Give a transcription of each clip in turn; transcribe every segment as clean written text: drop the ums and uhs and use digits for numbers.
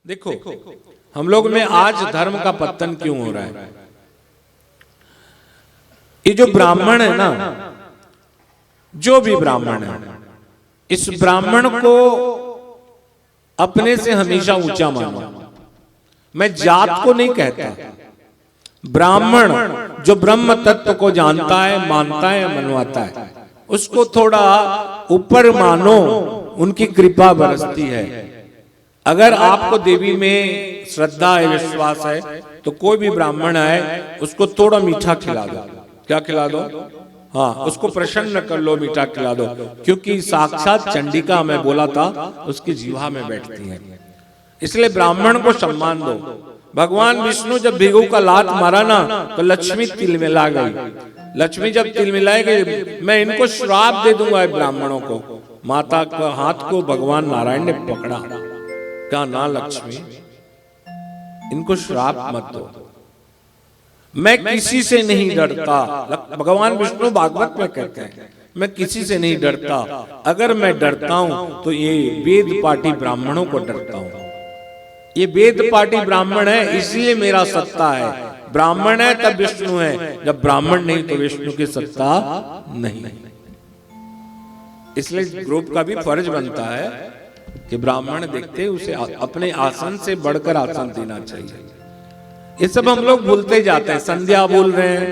देखो हम लोग में आज धर्म का पतन क्यों हो रहा है? ये जो ब्राह्मण है ना, जो भी ब्राह्मण है, इस ब्राह्मण को अपने से हमेशा ऊंचा मानो। मैं जात को नहीं कहता, ब्राह्मण जो ब्रह्म तत्व को जानता है, मानता है, मनवाता है, उसको थोड़ा ऊपर मानो, उनकी कृपा बरसती है। अगर आपको देवी में श्रद्धा है, विश्वास है, तो कोई भी ब्राह्मण आए उसको थोड़ा मीठा खिला दो। क्या खिला दो? हाँ, उसको प्रसन्न कर लो, मीठा खिला दो, क्योंकि साक्षात चंडिका, मैं बोला था, उसकी जीवा में बैठती है। इसलिए ब्राह्मण को सम्मान दो। भगवान विष्णु जब भिगु का लात मारा ना, तो लक्ष्मी तिलमिला गई। लक्ष्मी जब तिलमिलाए गई, मैं इनको श्राप दे दूंगा ब्राह्मणों को। माता का हाथ को भगवान नारायण ने पकड़ा, कहा ना लक्ष्मी, इनको श्राप मत दो, मैं किसी से नहीं डरता। भगवान विष्णु भागवत में कहते हैं, मैं किसी से नहीं डरता। अगर मैं डरता हूं तो ये वेद पाठी ब्राह्मणों को डरता हूं। ये वेद पाठी ब्राह्मण है, इसलिए मेरा सत्ता है। ब्राह्मण है तब विष्णु है, जब ब्राह्मण नहीं तो विष्णु की सत्ता नहीं। इसलिए ग्रुप का भी फर्ज बनता है कि ब्राह्मण देखते उसे अपने आसन से बढ़कर आसन देना चाहिए। ये सब हम लोग भूलते जाते हैं। संध्या भूल रहे हैं,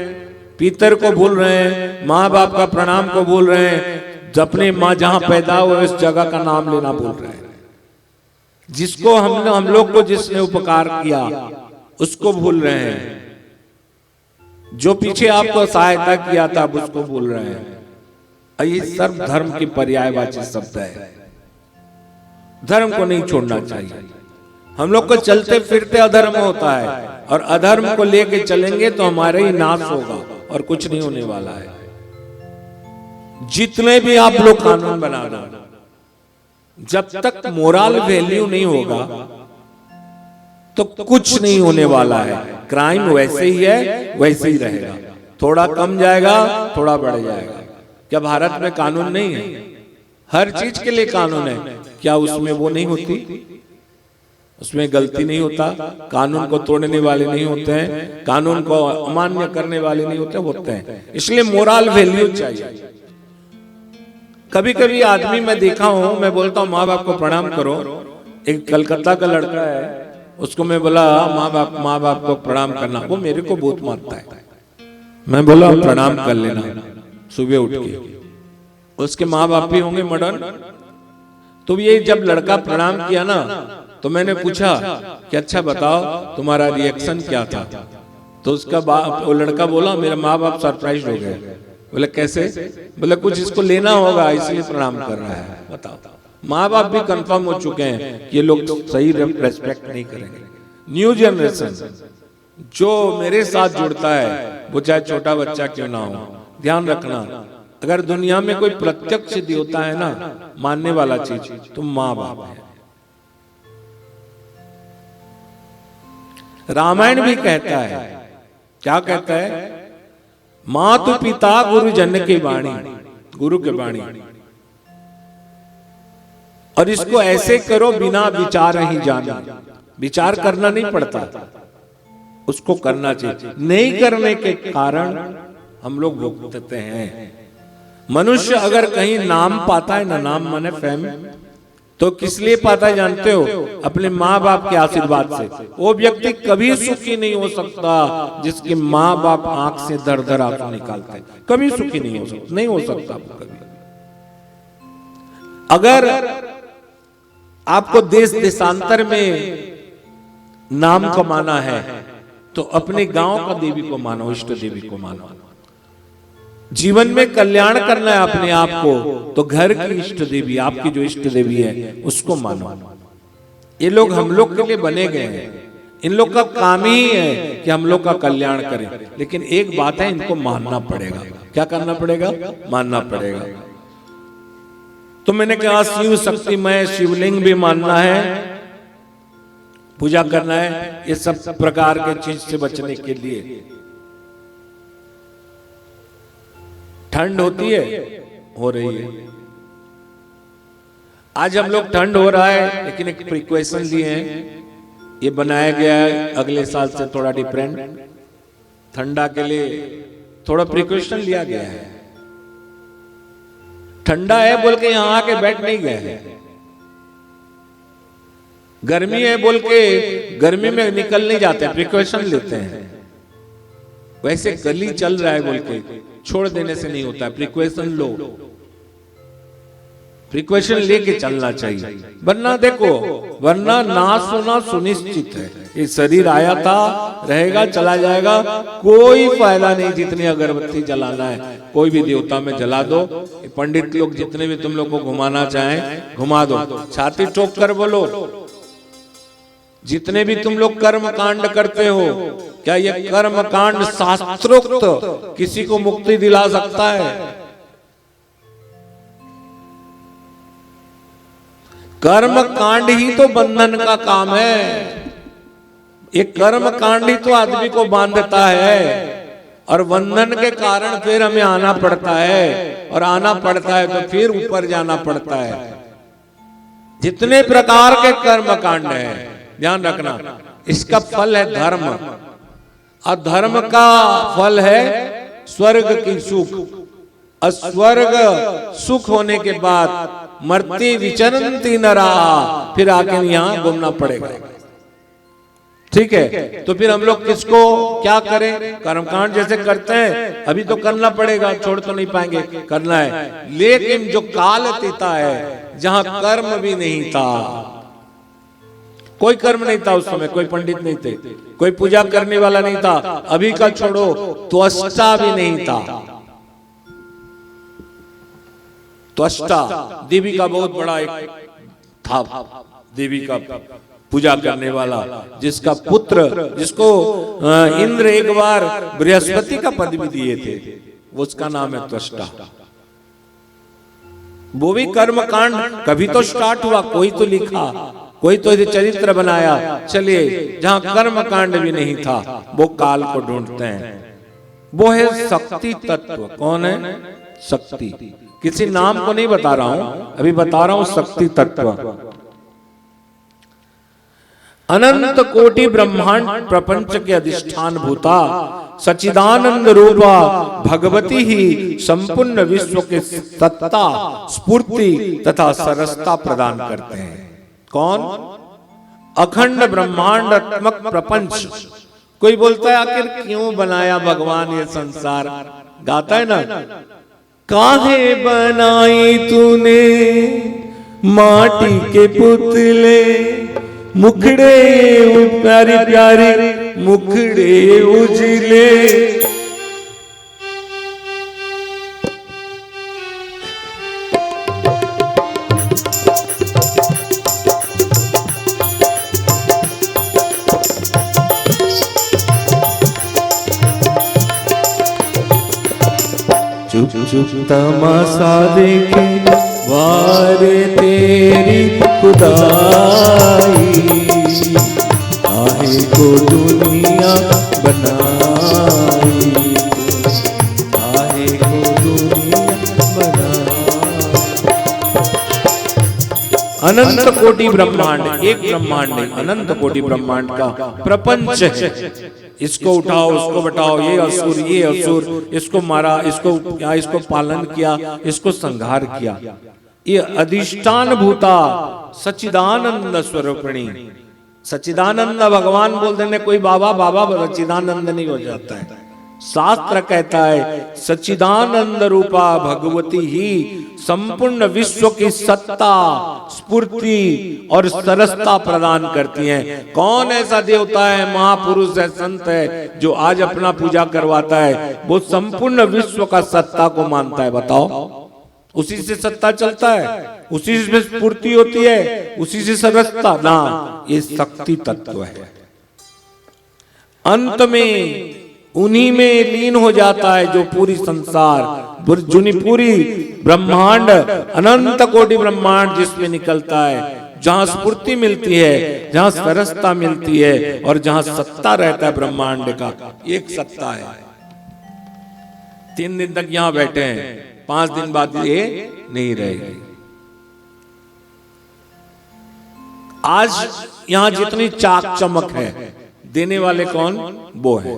पीतर को भूल रहे हैं, माँ बाप का प्रणाम को भूल रहे हैं, अपने माँ जहां पैदा हुए उस जगह का नाम लेना भूल रहे हैं। जिसको हम लोग को जिसने उपकार किया उसको भूल रहे हैं। जो पीछे आपको सहायता किया था उसको भूल रहे हैं। ये सर्व धर्म की पर्यायवाची शब्द है। धर्म को नहीं छोड़ना चाहिए। हम लोग को चलते फिरते अधर्म होता है, और अधर्म को लेके चलेंगे तो हमारा ही नाश होगा और कुछ नहीं होने वाला है। जितने भी आप लोग कानून बना दो, जब तक मोरल वैल्यू नहीं होगा तो कुछ नहीं होने वाला है। क्राइम वैसे ही है, वैसे ही रहेगा। थोड़ा कम जाएगा, थोड़ा बढ़ जाएगा। क्या भारत में कानून नहीं है? हर चीज के लिए कानून है। क्या उसमें वो नहीं होती? उसमें गलती नहीं होता? कानून को तोड़ने वाले नहीं होते हैं, कानून को अमान्य करने वाले नहीं होते हैं। इसलिए मोरल वैल्यू चाहिए। कभी कभी आदमी मैं देखा हूं, मैं बोलता हूं माँ बाप को प्रणाम करो। एक कलकत्ता का लड़का है, उसको मैं बोला माँ बाप को प्रणाम करना, वो मेरे को बहुत मारता है। मैं बोला प्रणाम कर लेना सुबह उठ के। उसके माँ बाप भी होंगे मॉडर्न। तो ये जब लड़का प्रणाम किया ना, तो मैंने पूछा कि अच्छा बताओ तुम्हारा रिएक्शन क्या था? तो उसका वो लड़का बोला मेरा माँ बाप सरप्राइज हो गए। बोले कैसे? बोले कुछ इसको लेना होगा इसलिए प्रणाम कर रहा है। बताओ, माँ बाप भी कंफर्म हो चुके हैं कि ये लोग सही रेस्पेक्ट नहीं करेंगे। न्यू जनरेशन जो मेरे साथ जुड़ता है, वो चाहे छोटा बच्चा क्यों ना हो, ध्यान रखना, अगर दुनिया में कोई प्रत्यक्ष देवता है ना, मानने वाला चीज, तो माँ बाप है। रामायण भी कहता है, क्या कहता है? मातु पिता गुरु जन की वाणी, गुरु की वाणी। और इसको ऐसे करो बिना विचार ही जाना। विचार करना नहीं पड़ता, उसको करना चाहिए। नहीं करने के कारण हम लोग भुगतते हैं। मनुष्य अगर कहीं नाम पाता है ना, नाम माने फेम, तो किस लिए पाता है जानते हो? अपने माँ बाप के आशीर्वाद से। वो व्यक्ति कभी सुखी नहीं हो सकता जिसके माँ बाप आंख से दर दर आंसू निकालते हैं। कभी सुखी नहीं हो सकता, नहीं हो सकता कभी। अगर आपको देश देशांतर में नाम कमाना है तो अपने गांव का देवी को मानो, इष्ट देवी को मानो। जीवन में कल्याण करना है अपने आप को, तो घर की इष्ट देवी, आपकी जो इष्ट देवी है, उसको मानो। ये लोग हम लोग के लिए बने गए हैं। इन लोग का काम ही है कि हम लोग का कल्याण करें। लेकिन एक बात है, इनको मानना पड़ेगा। क्या करना पड़ेगा? मानना पड़ेगा। तो मैंने कहा शिव शक्तिमय, शिवलिंग भी मानना है, पूजा करना है। ये सब प्रकार के चीज से बचने के लिए ठंड होती है, हो रही है। आज हम लोग ठंड हो रहा है, लेकिन एक प्रिकॉशन लिए हैं ये बनाया गया है अगले साल से थोड़ा डिफरेंट, ठंडा के लिए थोड़ा प्रिकॉशन लिया गया है। ठंडा है बोल के यहां आके बैठ नहीं गए हैं, गर्मी है बोल के गर्मी में निकल नहीं जाते, प्रिकॉशन लेते हैं। वैसे कली चल रहा है बोल के छोड़ देने से नहीं होता, प्रिकॉशन लो, प्रिकॉशन लेके चलना चाहिए, वरना देखो वरना नाश होना सुनिश्चित है। ये शरीर आया था, रहेगा, चला जाएगा, कोई फायदा नहीं। जितनी अगरबत्ती जलाना है कोई भी देवता में जला दो, पंडित लोग जितने भी तुम लोग को घुमाना चाहें घुमा दो, छाती ठोक कर बोलो, जितने भी तुम लोग कर्म कांड करते हो, क्या ये कर्म कांड शास्त्रोक्त किसी को मुक्ति दिला सकता है? कर्म कांड ही तो बंधन का काम है। एक कर्म कांड ही तो आदमी को बांधता है, और बंधन के कारण फिर हमें आना पड़ता है, और आना पड़ता है तो फिर ऊपर जाना पड़ता है। जितने प्रकार के कर्म कांड है, ध्यान रखना, इसका फल है धर्म, और धर्म का फल है स्वर्ग की सुख। और स्वर्ग सुख होने के बाद मरती विचरंती नरा, फिर आके यहां घूमना पड़ेगा। ठीक है, तो फिर हम लोग किसको क्या करें? कर्मकांड जैसे करते हैं अभी तो करना पड़ेगा, छोड़ तो नहीं पाएंगे, करना है। लेकिन जो काल अतीता है, जहां कर्म भी नहीं था, कोई कर्म नहीं था उस समय, कोई पंडित नहीं थे, कोई पूजा करने वाला नहीं था, अभी का छोड़ो, त्वष्टा भी नहीं था। त्वष्टा देवी का बहुत बड़ा एक था, देवी का पूजा करने वाला, जिसका पुत्र, जिसको इंद्र एक बार बृहस्पति का पद भी दिए थे, उसका नाम है त्वष्टा। वो भी कर्म कांड कभी तो स्टार्ट हुआ, कोई तो लिखा, कोई तो चरित्र बनाया। चलिए, जहां कर्म कांड भी नहीं था, वो काल को ढूंढते हैं। वो है शक्ति तत्व। कौन है? शक्ति। किसी नाम को नहीं बता रहा हूं, अभी बता रहा हूं शक्ति तत्व। अनंत कोटि ब्रह्मांड प्रपंच के अधिष्ठान भूता सच्चिदानंद रूपा भगवती ही संपूर्ण विश्व के सत्ता, स्फूर्ति तथा सरसता प्रदान करते हैं। कौन? अखंड ब्रह्मांडात्मक प्रपंच। कोई बोलता है आखिर क्यों बनाया भगवान ये संसार? गाता है ना, काहे बनाई तूने माटी के पुतले, मुखड़े प्यारे प्यारे मुखड़े उजले। चुप चुप तमाशा देखे वारे तेरी खुदाई, काहे को दुनिया बनाई, काहे को दुनिया बनाई। अनंत कोटि ब्रह्मांड, एक ब्रह्मांड नहीं, अनंत कोटि ब्रह्मांड का प्रपंच है। इसको उठाओ, उसको बटाओ, ये असुर, ये असुर, इसको मारा, इसको पालन किया, इसको संहार किया। ये अधिष्ठान भूता सच्चिदानंद स्वरूपिणी। सच्चिदानंद भगवान बोल देने कोई बाबा बाबा सच्चिदानंद नहीं हो जाता है। शास्त्र कहता है सच्चिदानंद रूपा भगवती ही संपूर्ण विश्व की सत्ता, स्फूर्ति और सरसता प्रदान करती हैं। कौन ऐसा देवता है, महापुरुष है, संत है, जो आज अपना पूजा करवाता है, वो संपूर्ण विश्व का सत्ता को मानता है? बताओ, उसी से सत्ता चलता है, उसी से स्फूर्ति होती है, उसी से सरसता ना। ये शक्ति तत्व है। अंत में उन्हीं में लीन हो जाता है जो पूरी संसार, पूरी ब्रह्मांड, अनंत कोटि ब्रह्मांड जिसमें निकलता है, जहां स्फूर्ति मिलती है, जहां सरसता मिलती है, और जहां सत्ता रहता है ब्रह्मांड का। एक सत्ता है। 3 दिन तक यहां बैठे हैं, 5 दिन बाद ये नहीं रहेगी। आज यहां जितनी चाक चमक है, देने वाले कौन? वो है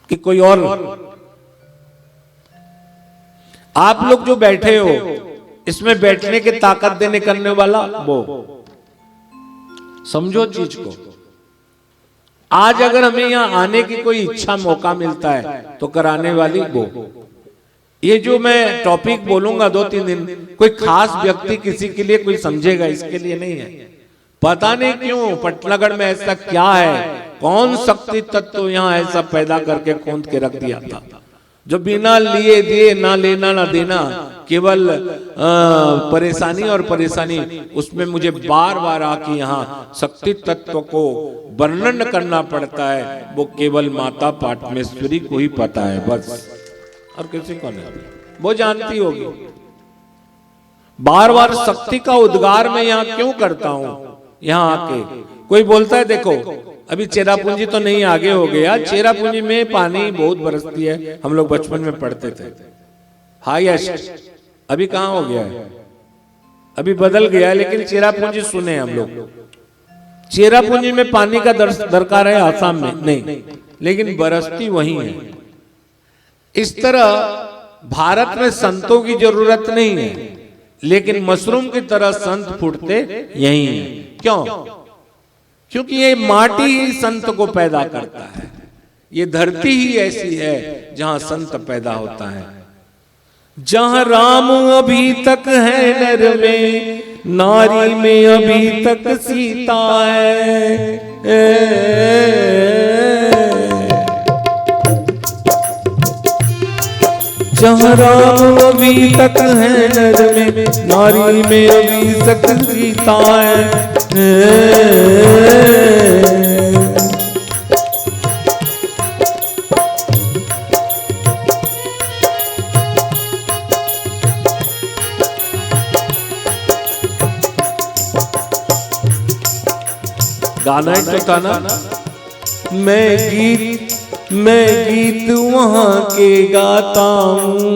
कि कोई और? आप लोग जो बैठे हो, इसमें बैठने की ताकत देने करने वाला वो। समझो चीज को। आज अगर हमें यहां आने की कोई इच्छा, मौका मिलता है, तो कराने वाली वो। ये जो मैं टॉपिक बोलूंगा 2-3 दिन, कोई खास व्यक्ति किसी के लिए कोई समझेगा, इसके लिए नहीं है। पता नहीं क्यों पटनागढ़ में ऐसा क्या है, कौन शक्ति तत्व यहां ऐसा पैदा करके खोद के रख दिया था, जो बिना लिए दिए, ना लेना ना देना, केवल परेशानी और परेशानी। उसमें मुझे बार बार आके यहाँ शक्ति तत्व को वर्णन करना पड़ता है। वो केवल माता पाटमेश्वरी को ही पता है बस, और किसी को नहीं। वो जानती होगी। बार बार शक्ति का उद्गार मैं यहाँ क्यों करता हूँ? यहाँ आके कोई बोलता है देखो अभी चेरापूंजी तो नहीं आगे हो गया, चेरापूंजी में पानी बहुत बरसती है, हम लोग बचपन में पढ़ते थे, हाईएस्ट। अभी कहाँ हो गया है? अभी बदल गया है, लेकिन चेरापूंजी सुने हम लोग। चेरापूंजी में पानी का दरकार है, आसाम में नहीं, लेकिन बरसती वही है। इस तरह भारत में संतों की जरूरत नहीं है, लेकिन मशरूम की तरह संत फूटते यही हैं। क्यों? क्योंकि ये माटी ही संत को पैदा करता है। ये धरती ही ऐसी है जहां संत पैदा होता है। जहां राम अभी तक है नर में, नारी में अभी तक सीता है। जहां राम अभी तक है नर में, नारी में अभी तक सीता है। गाना एक तो था ना, मैं गीत वहां के गाता हूँ,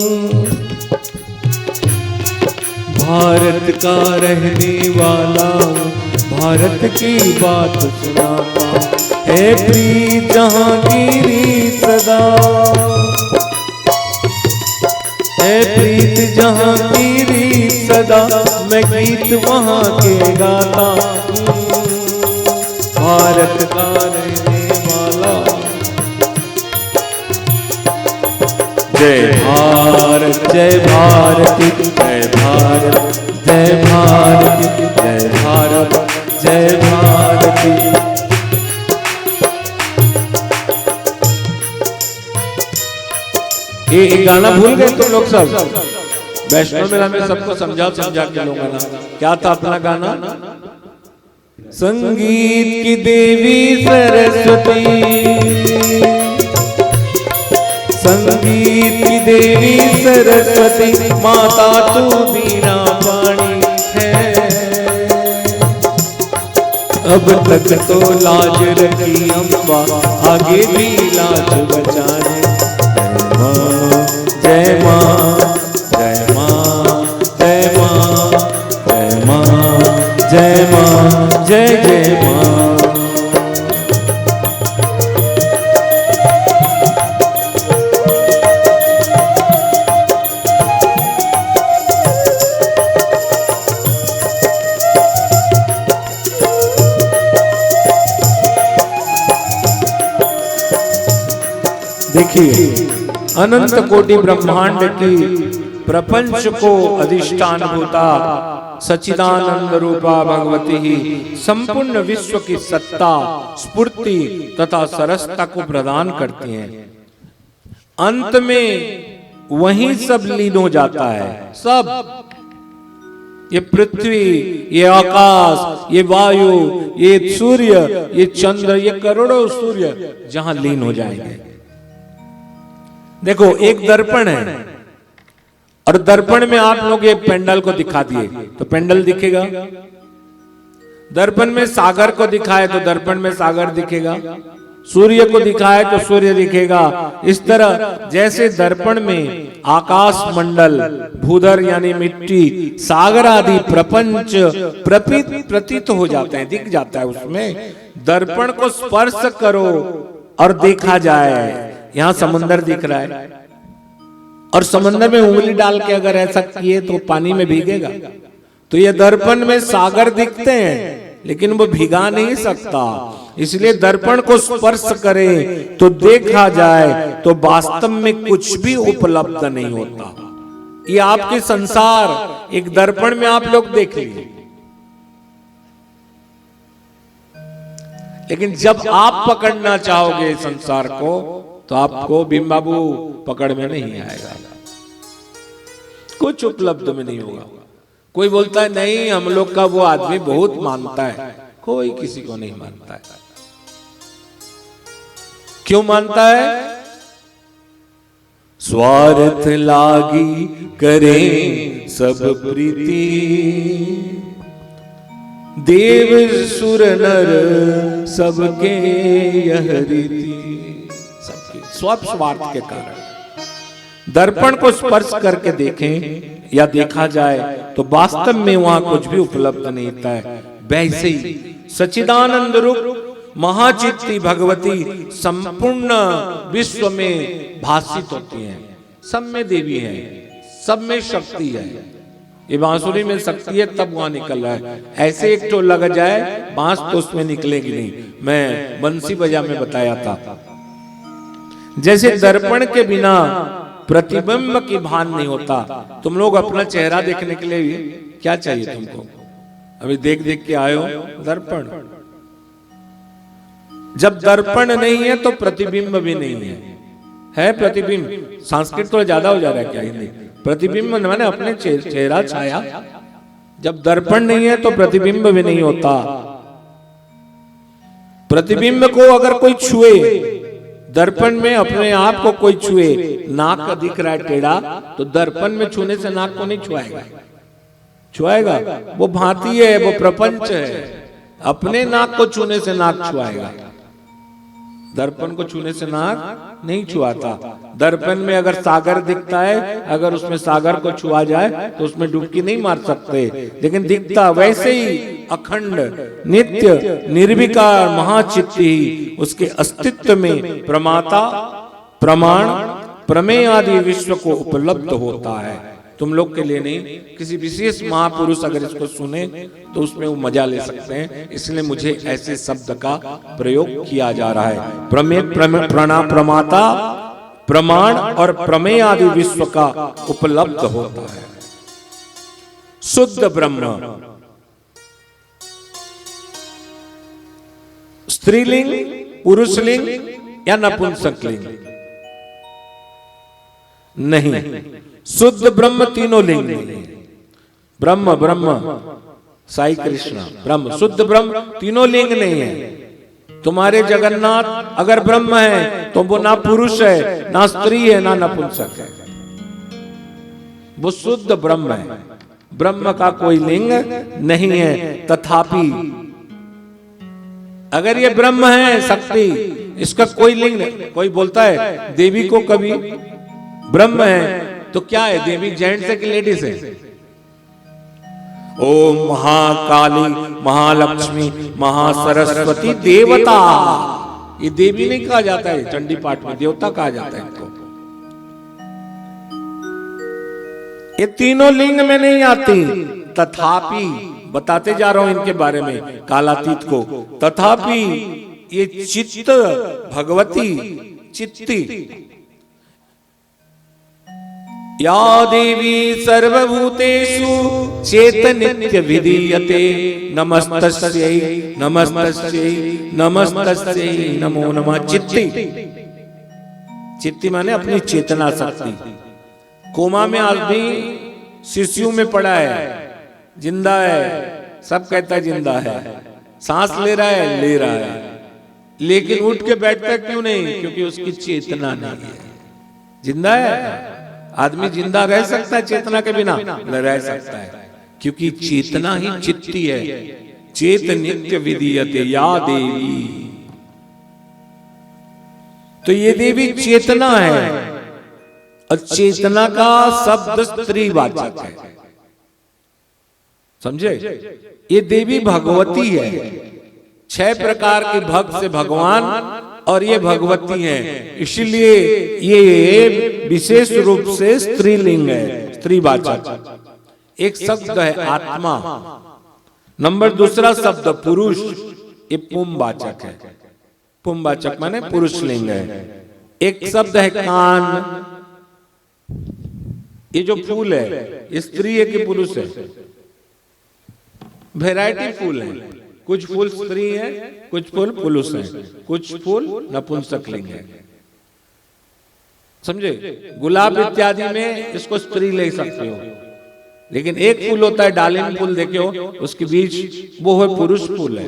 भारत का रहने वाला हूँ, भारत की बात सुनाता हूँ। है प्रीत जहांगीरी सदा, है प्रीत जहांगीरी सदा, मैं गीत वहां के गाता हूँ, भारत का रहने वाला। जय भारत जय भारत जय भारत जय भारत जय भारत जय भारत। ये गाना भूल गए तुम लोग सब? वैष्णो मेला में सबको समझा के लोग गाना क्या था अपना गाना? संगीत की देवी सरस्वती, संगीत की देवी सरस्वती, माता तू बीना पानी है। अब तक तो लाज रखी अम्बा, आगे भी लाज बचाने। जय माँ जय माँ जय माँ जय माँ जय माँ जय जय माँ। देखिए अनंत कोटि ब्रह्मांड की प्रपंच को अधिष्ठान भूता सच्चिदानंद रूपा भगवती ही संपूर्ण विश्व की सत्ता, स्फूर्ति तथा सरसता को प्रदान करती हैं। अंत में वही सब लीन हो जाता है। सब ये पृथ्वी, ये आकाश, ये वायु, ये सूर्य, ये चंद्र, ये करोड़ों सूर्य जहां लीन हो जाएंगे। देखो एक दर्पण है और दर्पण में आप लोग ये पेंडल को दिखा दिए तो पेंडल दिखेगा। दर्पण में सागर को दिखाए तो दर्पण में सागर दिखेगा। सूर्य को दिखाए तो सूर्य दिखेगा। इस तरह जैसे दर्पण में आकाश मंडल, भूधर यानी मिट्टी, सागर आदि प्रपंच प्रतीत हो जाते हैं, दिख जाता है उसमें। दर्पण को स्पर्श करो और देखा जाए। यहां समंदर दिख रहा है और समंदर में उंगली डाल के अगर ऐसा किए तो पानी में भीगेगा। तो ये दर्पण में सागर दिखते हैं लेकिन वो भिगा नहीं सकता, इसलिए दर्पण को स्पर्श करे तो देखा जाए तो वास्तव में कुछ भी उपलब्ध नहीं होता। ये आपके संसार एक दर्पण में आप लोग देख लीजिए, लेकिन जब आप पकड़ना चाहोगे संसार को तो आपको भीम बाबू पकड़ में नहीं आएगा, कुछ उपलब्ध में नहीं होगा। कोई बोलता है नहीं हम लोग का वो आदमी बहुत मानता है, कोई किसी को नहीं मानता है। क्यों मानता है? स्वार्थ लागी करे सब प्रीति, देव सुर नर सबके यह रीति। सबके स्वार्थ के कारण दर्पण को स्पर्श करके देखें या देखा जाए तो वास्तव में वहां कुछ भी उपलब्ध नहीं होता है। वैसे ही सच्चिदानंद रूप महाचित्ती भगवती संपूर्ण विश्व में भासित होती हैं। सब में देवी है, सब में शक्ति है। ये बांसुरी में शक्ति है तब वहां निकल रहा है। ऐसे एक तो लग जाए बांस तो उसमें निकलेगी नहीं। मैं बंसी बजा में बताया था, जैसे दर्पण के बिना प्रतिबिंब की भान नहीं होता। तुम लोग अपना चेहरा देखने के लिए क्या चाहिए तुमको? अभी देख देख के आए हो दर्पण। जब दर्पण नहीं है तो प्रतिबिंब भी नहीं है प्रतिबिंब। संस्कृत थोड़ा ज्यादा हो जा रहा है क्या हिंदी? प्रतिबिंब माने अपने चेहरा छाया। जब दर्पण नहीं है तो प्रतिबिंब भी नहीं होता। प्रतिबिंब को अगर कोई छुए, दर्पण में अपने आप को कोई छुए, नाक दिख रहा है टेढ़ा, तो दर्पण में छूने से नाक को नहीं छुआएगा। वो भांति है, वो प्रपंच है। अपने नाक को छूने से नाक छुआएगा, दर्पण को छूने से नाक नहीं छुआता। दर्पण में अगर सागर दिखता है, अगर उसमें सागर को छुआ जाए तो उसमें डुबकी नहीं मार सकते, लेकिन दिखता वैसे ही अखंड नित्य निर्विकार महाचित्ती उसके अस्तित्व में प्रमाता प्रमाण प्रमेय आदि विश्व को उपलब्ध होता है। तुम लोग के लिए नहीं, किसी विशेष महापुरुष अगर इसको सुने तो उसमें वो मजा ले सकते हैं। इसलिए मुझे ऐसे शब्द का प्रयोग किया जा रहा है। प्रमेय प्रमाता प्रमाण और प्रमेय आदि विश्व का उपलब्ध होता है। शुद्ध ब्रह्म स्त्रीलिंग, पुरुषलिंग या नपुंसकलिंग नहीं, शुद्ध ब्रह्म तीनों लिंग नहीं। ब्रह्म ब्रह्म साई कृष्ण ब्रह्म, शुद्ध ब्रह्म तीनों लिंग नहीं है। तुम्हारे जगन्नाथ अगर ब्रह्म है तो वो ना पुरुष है, ना स्त्री है, ना नपुंसक है, वो शुद्ध ब्रह्म है। ब्रह्म का कोई लिंग नहीं है। तथापि अगर ये ब्रह्म है शक्ति, इसका कोई लिंग नहीं। कोई बोलता है देवी को कभी ब्रह्म है तो क्या है, देवी जेंट्स है कि लेडीज है? ओम महाकाली महालक्ष्मी महासरस्वती देवता, ये देवी नहीं कहा जाता है, चंडी पाठ में देवता कहा जाता है इनको। ये तीनों लिंग में नहीं आती। तथापि बताते जा रहा हूं इनके बारे में, कालातीत को। तथापि ये चित्त भगवती चित्ती या देवी सर्वभूतेषु चेतनित्य विधीयते नमस्तस्यै नमस्तस्यै नमस्तस्यै नमो नमः। चित्ती, चित्ती माने अपनी चेतना शक्ति। कोमा में आदमी शिशु में पड़ा है, जिंदा है, सब कहता है जिंदा है, सांस ले रहा है, लेकिन उठ के बैठता क्यों नहीं? क्योंकि उसकी चेतना नहीं है। जिंदा है आदमी, जिंदा रह सकता है चेतना के बिना? रह सकता है, क्योंकि चेतना ही चित्ती है। चेत नित्य विधीयते या देवी, तो ये देवी चेतना है। और चेतना का शब्द स्त्रीवाचक है, समझे? ये देवी भगवती है, 6 प्रकार के भक्त से भगवान और ये भगवती है, इसलिए ये विशेष रूप से स्त्रीलिंग है, स्त्रीवाचक। एक शब्द है आत्मा, नंबर दूसरा शब्द पुरुष, ये पुंवाचक है, पुंवाचक माने पुरुष लिंग है। एक शब्द है कान, ये जो फूल है ये स्त्री है कि पुरुष है? वैरायटी फूल है, कुछ फूल स्त्री है, कुछ फूल पुरुष है, कुछ फूल नपुंसक लिंग है, समझे? गुलाब इत्यादि में इसको स्त्री ले सकते हो, लेकिन एक फूल होता है डालिम फूल, देखो उसके बीच, वो है पुरुष फूल है।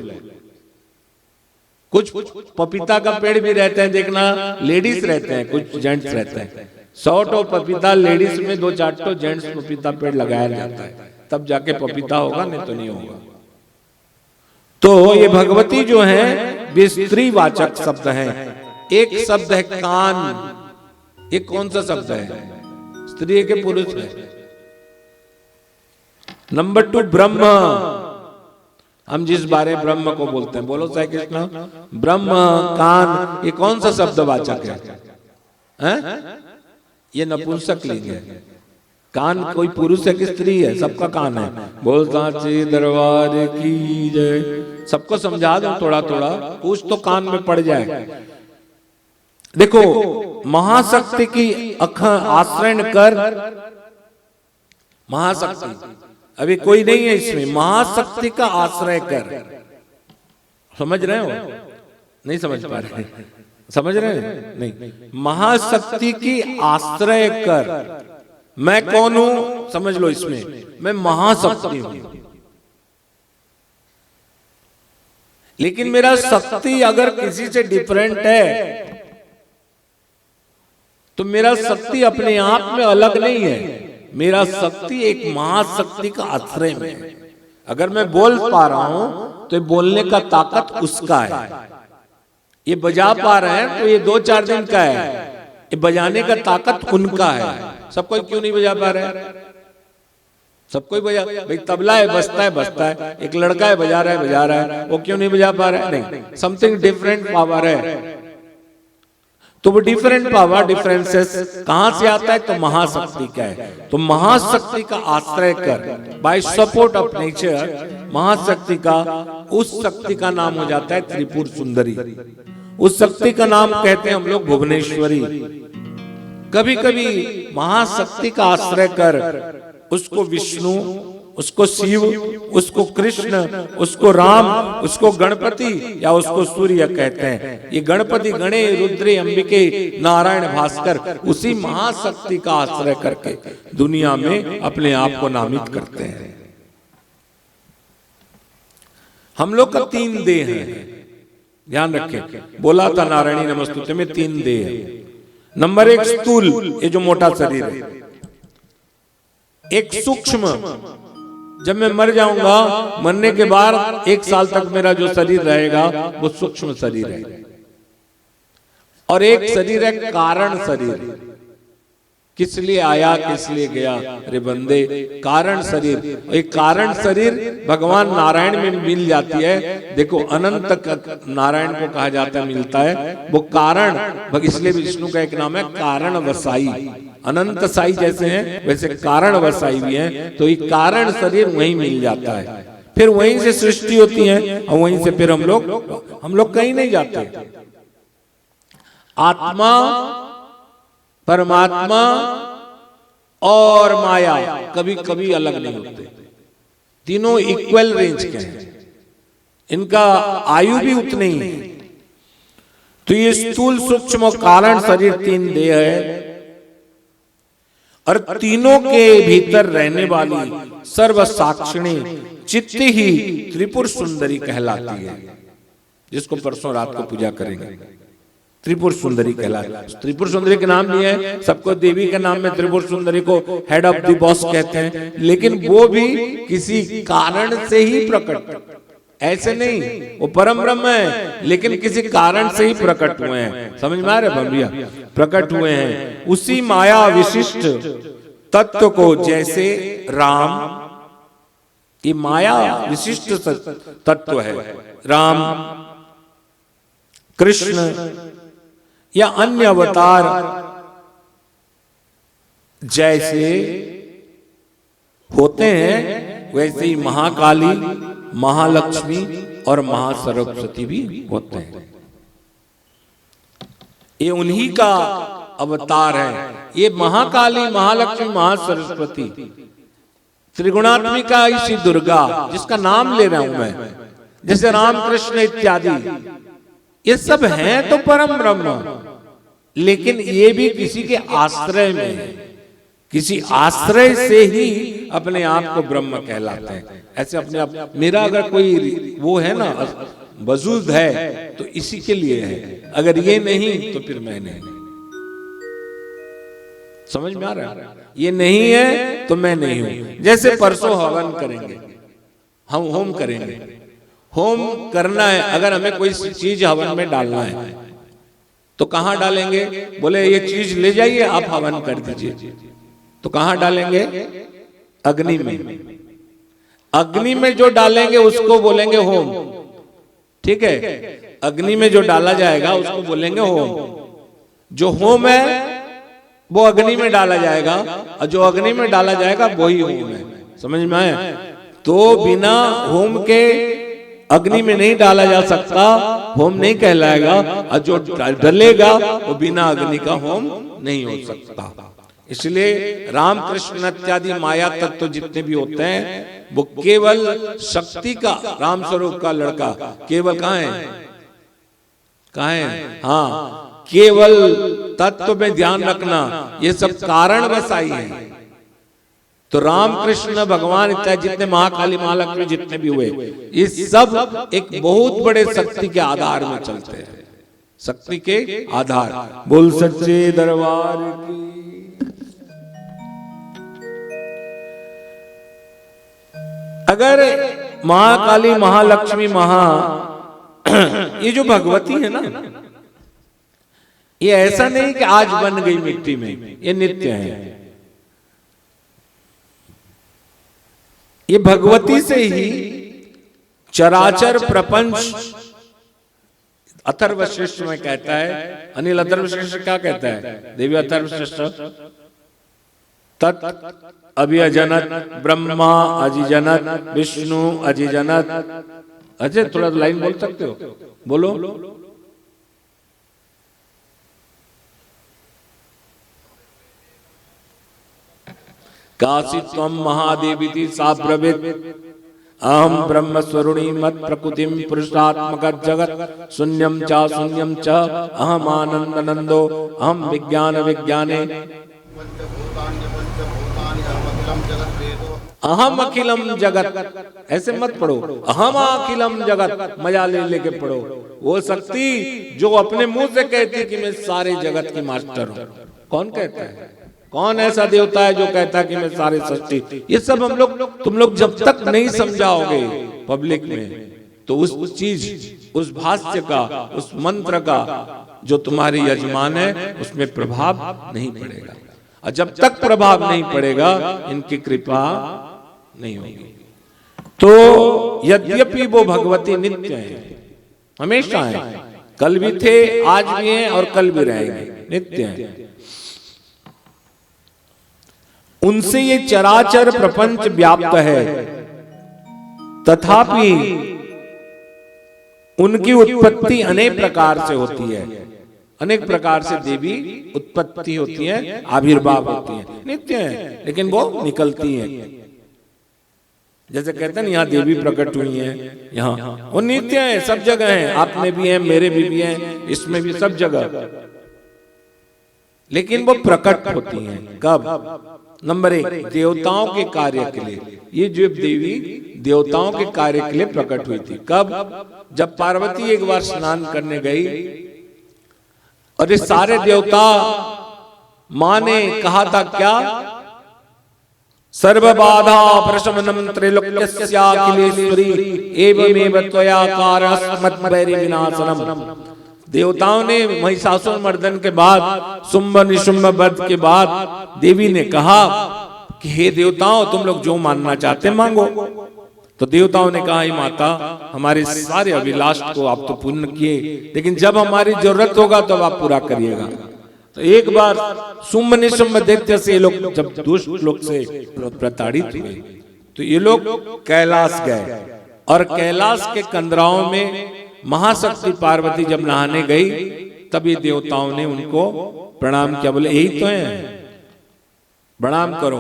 कुछ पपीता का पेड़ भी रहते हैं, देखना लेडीज रहते हैं, कुछ जेंट्स रहते हैं। 100 तो पपीता लेडीज में 2-4 तो जेंट्स पपीता पेड़ लगाया जाता है, तब जाके पपीता होगा, नहीं तो नहीं होगा। तो ये भगवती जो है वे स्त्रीवाचक शब्द है। एक शब्द है कान, ये कौन सा शब्द है? स्त्री है कि पुरुष है? नंबर 2 ब्रह्म, हम जिस बारे ब्रह्म को बोलते हैं, बोलो साई कृष्ण, ब्रह्म कान, ये कौन सा शब्द वाचक है? ये नपुंसक लिंग है। कान कोई पुरुष है कि स्त्री है? सबका कान है। बोल सांचे दरबार की जय। सबको समझा दो थोड़ा थोड़ा, कुछ तो कान में पड़ जाए। देखो महाशक्ति की आश्रय कर, महाशक्ति, अभी कोई नहीं है इसमें, महाशक्ति का आश्रय कर, समझ रहे हो? नहीं समझ पा रहे? समझ रहे हैं? नहीं, महाशक्ति की आश्रय कर। मैं कौन हूं समझ लो इसमें, मैं महाशक्ति हूं, लेकिन मेरा शक्ति अगर किसी से डिफरेंट है तो मेरा शक्ति अपने आप में अलग नहीं है, मेरा शक्ति एक महाशक्ति का आश्रय में है। अगर मैं बोल पा रहा हूं तो बोलने का ताकत उसका है, ये बजा पा रहे हैं तो ये 2-4 दिन का है, ये बजाने का ताकत उनका है। सब कोई क्यों नहीं बजा पा रहे हैं? सब कोई बजा, भाई तबला है बजता है, एक लड़का है बजा रहा है, वो क्यों नहीं बजा पा रहा है? नहीं, समथिंग डिफरेंट पावर है। तो वो डिफरेंट पावर, डिफरेंसेस कहां से आता है? तो महाशक्ति का है। तो महाशक्ति का आश्रय कर, बाय सपोर्ट ऑफ नेचर, महाशक्ति का, उस शक्ति का नाम हो जाता है त्रिपुर सुंदरी। उस शक्ति का नाम कहते हैं हम लोग भुवनेश्वरी। कभी कभी महाशक्ति का आश्रय कर, उसको विष्णु, उसको शिव, उसको कृष्ण, उसको राम, उसको गणपति या उसको सूर्य कहते हैं। ये गणपति, गणेश, रुद्र, अंबिके, नारायण, भास्कर उसी महाशक्ति का आश्रय करके दुनिया में अपने आप को नामित करते हैं। हम लोग का 3 देह है, ध्यान रखें। बोला था नारायणी नमस्तुते में 3 देह है। नंबर 1 स्थूल, ये जो मोटा शरीर है। एक सूक्ष्म, जब मैं मर जाऊंगा, मरने के बाद 1 साल तक मेरा जो शरीर रहेगा वो सूक्ष्म शरीर है। और एक शरीर है कारण शरीर, किस लिए आया किस लिए गया, अरे बंदे, कारण शरीर। एक कारण शरीर भगवान नारायण में मिल जाती है। देखो अनंत नारायण को कहा जाता है, मिलता है वो कारण, इसलिए विष्णु का एक नाम है कारण वसाई। अनंत साई जैसे हैं वैसे कारण वसाई भी हैं। तो ये कारण शरीर वहीं मिल जाता है, फिर वहीं से सृष्टि होती है और वहीं से फिर हम लोग कहीं नहीं जाते। आत्मा, परमात्मा और माया कभी कभी अलग नहीं होते, तीनों इक्वल रेंज के हैं, इनका आयु भी उतनी ही है। तो ये स्थूल, सूक्ष्म और कारण शरीर 3 देह है, और तीनों के भीतर रहने वाली सर्वसाक्षिणी चित्त ही त्रिपुर सुंदरी कहलाती है, जिसको परसों रात को पूजा करेंगे। त्रिपुर सुंदरी कहलाती। त्रिपुर सुंदरी के नाम भी है, सबको देवी के नाम में त्रिपुर सुंदरी को हेड ऑफ द बॉस कहते हैं, लेकिन वो भी किसी कारण से ही प्रकट, ऐसे नहीं, वो परम ब्रह्म है लेकिन किसी कारण से ही प्रकट हुए हैं। समझ में आ रहे भैया? प्रकट हुए हैं उसी माया विशिष्ट तत्व को, जैसे राम, ये माया विशिष्ट तत्व है, राम, कृष्ण या अन्य अवतार जैसे होते हैं, वैसे ही महाकाली, महालक्ष्मी और महासरस्वती भी होते हैं। ये उन्हीं का अवतार है। ये महाकाली, महालक्ष्मी, महासरस्वती, त्रिगुणात्मिका इसी दुर्गा, जिसका नाम ले रहा हूं मैं, जैसे राम कृष्ण इत्यादि, ये सब हैं तो परम ब्रह्म, लेकिन ये भी किसी के आश्रय में है, किसी आश्रय से ही अपने आप को ब्रह्म कहलाते हैं। ऐसे अपने आप, मेरा अगर कोई वो है ना वजूद है तो इसी के लिए है, अगर ये नहीं तो फिर मैं नहीं। समझ में आ रहा है? ये नहीं है तो मैं नहीं हूं। जैसे परसों हवन करेंगे, हम होम करेंगे, होम करना है, अगर हमें कोई चीज हवन में डालना है तो कहां डालेंगे? बोले ये चीज ले जाइए आप हवन कर दीजिए, तो कहां डालेंगे? अग्नि में। अग्नि में जो डालेंगे उसको बोलेंगे होम, ठीक है? अग्नि में जो डाला जाएगा उसको बोलेंगे होम। जो होम है वो अग्नि में डाला जाएगा, और जो अग्नि में डाला जाएगा वही होम है। समझ में आया? तो बिना होम के अग्नि में नहीं डाला जा सकता, होम नहीं कहलाएगा, और जो डलेगा वो बिना अग्नि का होम नहीं हो सकता। इसलिए राम कृष्ण इत्यादि माया तत्व जितने भी होते हैं वो केवल शक्ति का, राम स्वरूप का लड़का केवल कहाँ है? कहाँ है? हाँ, केवल तत्व में ध्यान रखना, ये सब कारण रसाई है। तो राम कृष्ण भगवान इत्यादि जितने, महाकाली, महालक्ष्मी जितने भी हुए, ये सब एक बहुत बड़े शक्ति के आधार में चलते हैं, शक्ति के आधार। बोल सच्चे दरबार की। अगर महाकाली, महालक्ष्मी, ये जो भगवती है ना, ये ऐसा नहीं कि आज बन गई मिट्टी में, ये नित्य है। ये भगवती से ही चराचर प्रपंच, अथर्वशीर्ष में कहता है, अनिल अथर्वशीर्ष क्या कहता है? देवी अथर्वशीर्ष, तत् अभिजनत ब्रह्मा अजिजनत विष्णु अजिजनत। अजय थोड़ा लाइन बोल सकते हो? बोलो। काशी त्वं महादेवीति सा ब्रवीत, अहम ब्रह्म स्वरूणी मत प्रकृतिम पुरुषात्मक जगत शून्यम च शून्यम च अहम आनंद नंदो अहम विज्ञान विज्ञाने अहम अखिलम जगत। ऐसे मत पढ़ो, अहम अखिलम जगत, मजा ले लेके पढ़ो। वो शक्ति जो अपने मुंह से कहती है कि मैं सारे जगत की मास्टर हूं। कौन कहता है? कौन ऐसा देवता है जो कहता है कि मैं सारे सृष्टि? ये सब हम लोग, तुम लोग जब तक नहीं समझाओगे पब्लिक में, तो उस चीज, उस भाष्य का, उस मंत्र का जो तुम्हारी यजमान है उसमें प्रभाव नहीं पड़ेगा। और जब तक प्रभाव नहीं पड़ेगा इनकी कृपा नहीं होगी। तो यद्यपि वो भगवती नित्य है, हमेशा है, कल भी थे, आज भी हैं और कल भी रहेंगे, नित्य है। उनसे ये चराचर प्रपंच व्याप्त है, तथापि उनकी उत्पत्ति अनेक प्रकार से होती है। अनेक प्रकार से देवी उत्पत्ति होती है, आविर्भाव होती है, नित्य है, लेकिन वो निकलती है। जैसे कहते हैं यहाँ देवी प्रकट हुई है, यहाँ वो नित्य है, सब जगह है, आप में भी है, मेरे भी है, इसमें भी, सब जगह। लेकिन वो प्रकट होती हैं कब? नंबर 1, देवताओं के कार्य के लिए। ये जो देवी देवताओं के कार्य के लिए प्रकट हुई थी। कब? जब पार्वती एक बार स्नान करने गई और ये सारे देवता, माँ ने कहा था क्या सर्वबाधा प्रशमनम त्रैलोक्यस्याखिलेश्वरी एवमेव त्वया अस्मद्वैरी विनाशनम। देवताओं ने महिषासुर मर्दन के बाद, शुंभ निशुंभ वध के बाद देवी ने कहा कि हे देवताओं, तुम लोग जो मानना चाहते मांगो। तो देवताओं ने कहा, माता, हमारे सारे अभिलाष को आप तो पूर्ण किए, लेकिन जब हमारी जरूरत होगा तब आप पूरा करिएगा। तो एक बार शुंभ निशुंभ दैत्य से लोग जब दुष्ट लोग से प्रताड़ित हुए तो ये लोग कैलाश गए, और कैलाश के कंदराओं में महाशक्ति पार्वती जब नहाने गई तब ये देवताओं ने उनको प्रणाम किया, बोले यही तो है, प्रणाम करो।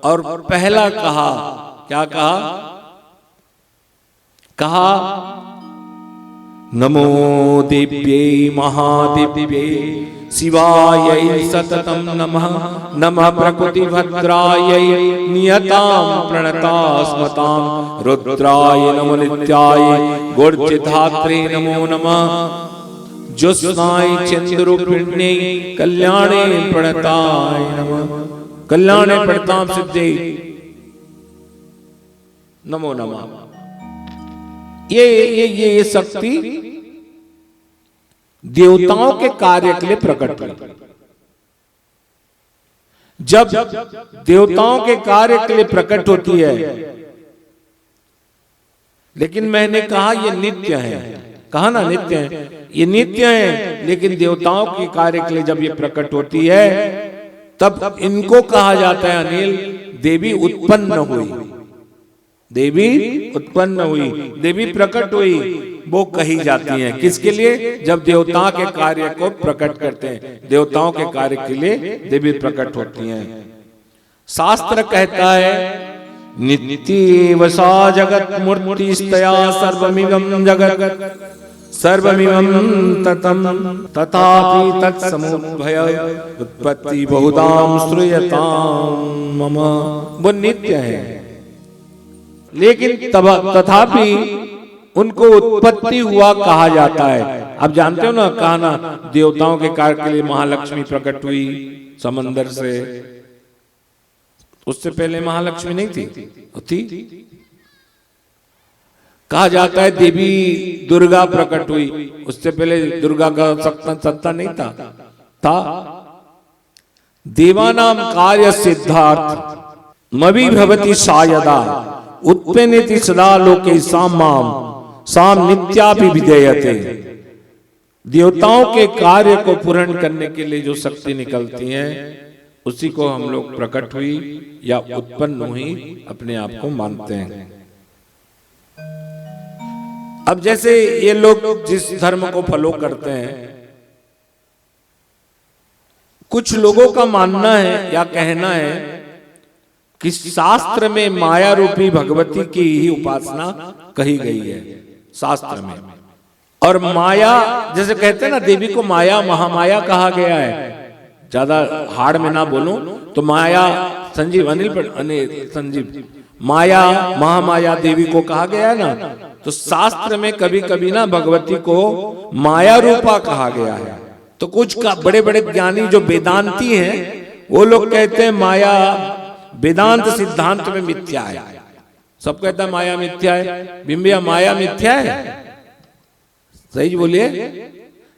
और पहला कहा, क्या कहा नमो दिव्ये महादिव्ये शिवायै सततं नमः। नमः प्रकृति भद्रायै नियतां प्रणतास्मतां। रुद्राय नमो नित्याय गुर्जिधात्रे नमो नमः। ज्योत्स्नाय चंद्ररूपिण्यै कल्याणे प्रणताय नमः। कल्याणे प्रणतां सिद्धे नमो नमः। ये शक्ति देवताओं के कार्य के लिए प्रकट हुई। जब देवताओं के कार्य के लिए प्रकट होती है, लेकिन मैंने कहा ये नित्य है, कहा ना नित्य है, ये नित्य है, लेकिन देवताओं के कार्य के लिए जब ये प्रकट होती है तब इनको कहा जाता है अनिल, देवी उत्पन्न हुई, देवी उत्पन्न हुई, देवी प्रकट हुई, वो कही जाती हैं। किसके लिए? जब देवताओं के कार्य को प्रकट करते हैं, देवताओं के कार्य के लिए देवी प्रकट होती हैं। शास्त्र कहता है नित्येव सा जगत मूर्तिस्तया सर्वमिदं जगत सर्वमिदं ततं तथापि तत्समुद्भय उत्पत्ति बहुधाम श्रूयताम मम। वो नित्य है, लेकिन तथापि उनको उत्पत्ति हुआ कहा जाता है। आप जानते हो ना, कहा ना देवताओं के कार्य के लिए महालक्ष्मी प्रकट हुई समंदर से। उससे पहले महालक्ष्मी नहीं थी? कहा जाता है देवी दुर्गा प्रकट हुई, उससे पहले दुर्गा का सत्ता नहीं था। देवानाम कार्य सिद्धार्थ मवि भवति सायदा उत्पन्नेति सदा लोके साम नित्यापि विधेयते। देवताओं के कार्य को पूर्ण करने के लिए जो शक्ति निकलती है उसी को हम लोग प्रकट हुई या उत्पन्न हुई अपने आप को मानते हैं। अब जैसे ये लोग जिस धर्म को फॉलो करते हैं, कुछ लोगों का मानना है या कहना है कि शास्त्र में माया रूपी भगवती की ही उपासना कही गई है शास्त्र में। और माया, जैसे कहते हैं ना, देवी को माया महामाया कहा गया है। ज्यादा हार्ड में ना बोलूं तो माया, संजीव संजीव माया महामाया देवी को कहा गया है ना। तो शास्त्र में कभी कभी ना भगवती को माया रूपा कहा गया है। तो कुछ का बड़े बड़े ज्ञानी जो वेदांती हैं वो लोग कहते हैं माया वेदांत सिद्धांत में मिथ्या है। सब कहता है माया मिथ्या है, बिंबिया माया मिथ्या है। सही बोलिए,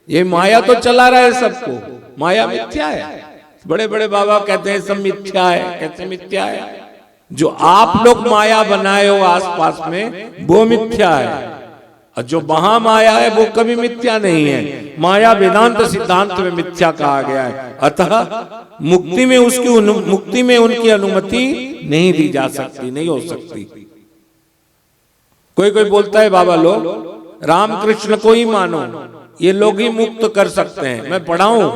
ये माया तो चला रहा है सबको, माया मिथ्या है। बड़े बड़े बाबा कहते हैं सब मिथ्या है, कहते मिथ्या है। जो आप लोग माया बनाए हो आसपास में वो मिथ्या है, और जो वहां माया है वो कभी मिथ्या नहीं है। माया वेदांत सिद्धांत में मिथ्या कहा गया है। अतः मुक्ति में उनकी अनुमति नहीं दी जा सकती, नहीं हो सकती। कोई बोलता है बाबा लोग रामकृष्ण को ही मानो, ये लोग ही मुक्त कर सकते हैं। मैं पढ़ा हूं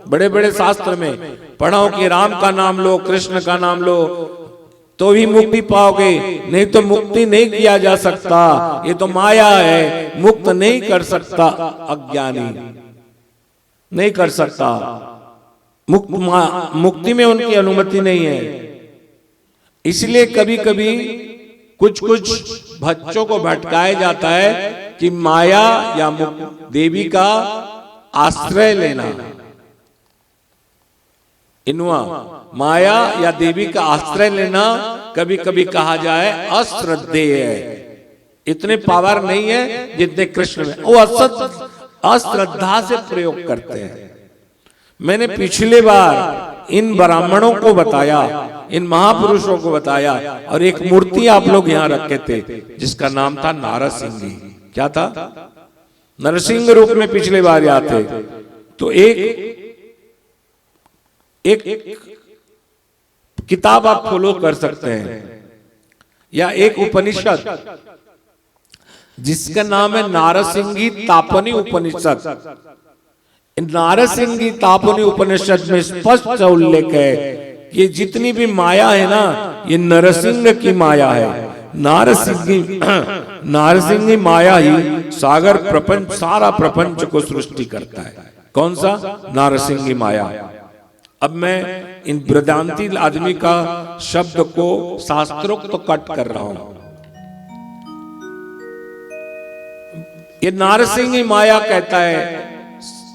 बड़े बड़े शास्त्र में, पढ़ा हूं कि राम का नाम लो, कृष्ण का नाम लो तो ही मुक्ति पाओगे, नहीं तो मुक्ति नहीं किया जा सकता। ये तो माया है, मुक्त नहीं कर सकता अज्ञानी, नहीं कर सकता। मुक्ति में उनकी अनुमति नहीं है। इसलिए कभी कभी कुछ बच्चों को भटकाया जाता है कि माया या देवी का आश्रय लेना, इनुआ माया या देवी का आश्रय लेना कभी कभी कहा जाए अश्रद्धेय है, इतने पावर नहीं है जितने कृष्ण में, वो अश्रद्धा से प्रयोग करते हैं। मैंने पिछले बार इन ब्राह्मणों को बताया, इन महापुरुषों को बताया, और एक मूर्ति आप लोग यहाँ रखे थे जिसका नाम था नारसिंही। क्या था? नरसिंह रूप में पिछले बार याद थे। तो एक किताब आप फॉलो कर सकते हैं, या एक उपनिषद जिसका नाम है नारसिंही तापनी उपनिषद। नारसिंही तापनी उपनिषद में स्पष्ट उल्लेख है कि जितनी भी माया है ना, ये नरसिंह की माया है। नारसिंही माया ही सागर प्रपंच, सारा प्रपंच को सृष्टि करता है। कौन सा? नारसिंही माया। अब मैं इन वेदांती आदमी का शब्द को शास्त्रोक्त तो कट कर रहा हूं। ये नारसिंही माया कहता है,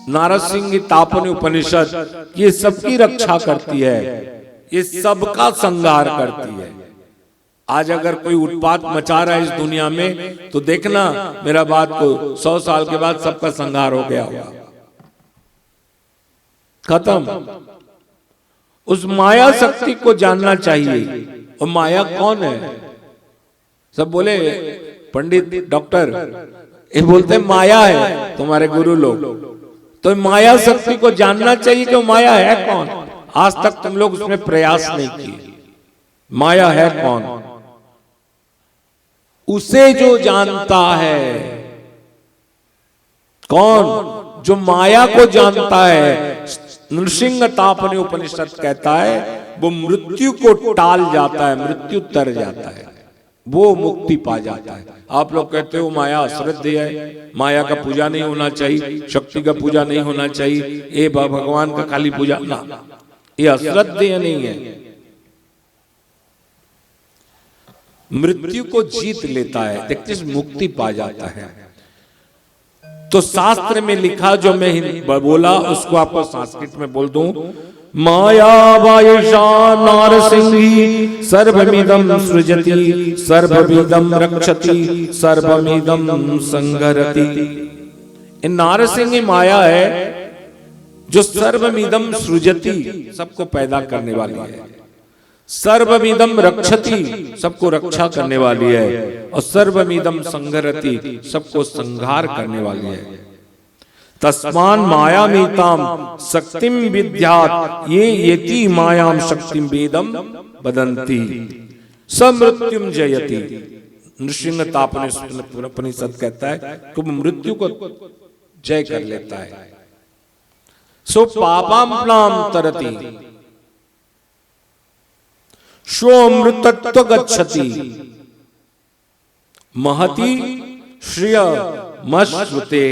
नारसिंही तापनी उपनिषद, ये सबकी रक्षा करती है, ये सबका संहार करती है। आज अगर कोई उत्पात मचा रहा है इस दुनिया में, तो देखना मेरा बात को 100 साल के बाद सबका संहार हो गया होगा, खत्म। उस माया शक्ति को जानना चाहिए। और माया कौन है? सब बोले पंडित डॉक्टर, ये बोलते माया है तुम्हारे गुरु लोग। तो माया शक्ति को जानना चाहिए कि माया है कौन। आज तक तुम लोग उसमें प्रयास नहीं किए। माया है कौन? उसे जो जानता है, कौन? जो माया को जानता है। नृसिंह तापनी उपनिषद कहता है वो मृत्यु को टाल जाता है, मृत्यु तर जाता है, वो मुक्ति पा जाता है। आप लोग कहते हो माया अश्रद्धेय है, माया का पूजा नहीं होना चाहिए, शक्ति का पूजा नहीं होना चाहिए, ये भगवान का खाली पूजा ना, ये अश्रद्धेय नहीं है। मृत्यु को जीत लेता है, देखते मुक्ति पा जाता है। तो शास्त्र में लिखा, जो मैं बोला उसको आपको संस्कृत में बोल दूं, माया वायशा नारसिंही सर्वमिदं सृजति सर्वमिदं रक्षति सर्वमिदं संहरति। इन नारसिंही माया है जो सर्वमिदं सृजति, सबको पैदा करने वाली है, सर्वमिदं रक्षति, सबको रक्षा करने वाली है, और सर्वमिदं संहरति, सबको संहार करने वाली है। तस्मान मायामीताम शक्तिम विद्यात् ये येति मायाम शक्तिम वेदम वदन्ति समृत्युम जयति। नृसिंह तापनी उपनिषद कहता है तुम मृत्यु को जय कर लेता है। सो पापाम्नाम तरति स्वमृतत्व गच्छति महति श्रिय मश्रुते।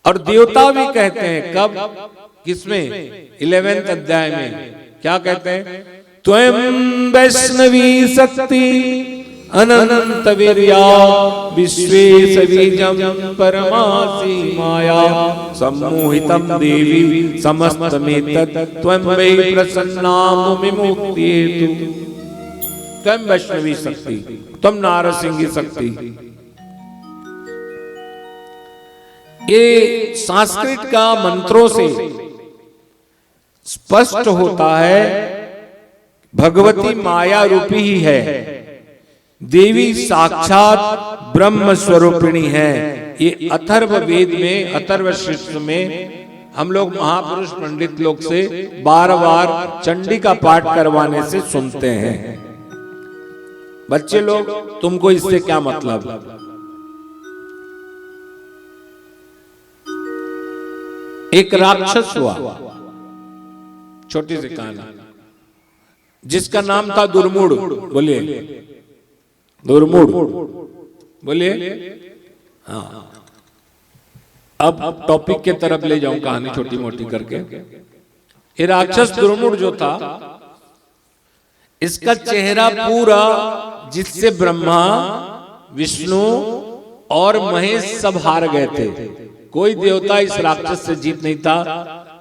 और देवता भी कहते हैं, कब? किसमें? 11वें अध्याय में क्या कहते हैं? त्वं वैष्णवी शक्ति अनंत वीर्या विश्वेश बीजं परमासि माया सम्मोहितं देवी समस्तमेतत् त्वं वै प्रसन्ना मुक्ति हेतु। त्वं वैष्णवी शक्ति, त्वं नारसिंही शक्ति। ये संस्कृत का मंत्रों से स्पष्ट होता है भगवती माया रूपी ही है, देवी साक्षात ब्रह्म स्वरूपिणी है। ये अथर्व वेद में, अथर्व शीर्ष में हम लोग महापुरुष पंडित लोग से बार बार चंडी का पाठ करवाने से सुनते हैं। बच्चे लोग, तुमको इससे क्या मतलब? एक राक्षस हुआ, छोटी सी कहानी, जिसका नाम था दुर्मुड़। बोलिए दुर्मुड़, बोलिए। हाँ, अब टॉपिक के तरफ ले जाऊं कहानी छोटी मोटी करके। ये राक्षस दुर्मुड़ जो था, इसका चेहरा पूरा, जिससे ब्रह्मा विष्णु और महेश सब हार गए थे। कोई देवता इस राक्षस से जीत नहीं था।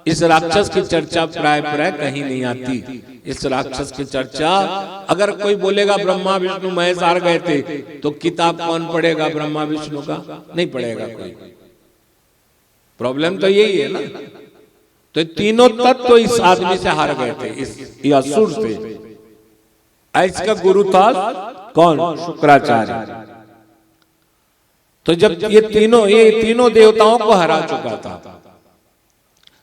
इस राक्षस की चर्चा प्राय कहीं नहीं आती। इस राक्षस की चर्चा अगर कोई बोलेगा ब्रह्मा विष्णु महेश हार गए थे, तो किताब कौन पढ़ेगा ब्रह्मा विष्णु का? नहीं पढ़ेगा कोई। प्रॉब्लम तो यही है ना। तो तीनों तत्व तो इस आदमी से हार गए थे, इस असुर से। इसका गुरु था कौन? शुक्राचार्य। तो जब ये तीनों देवताओं को हरा चुका था,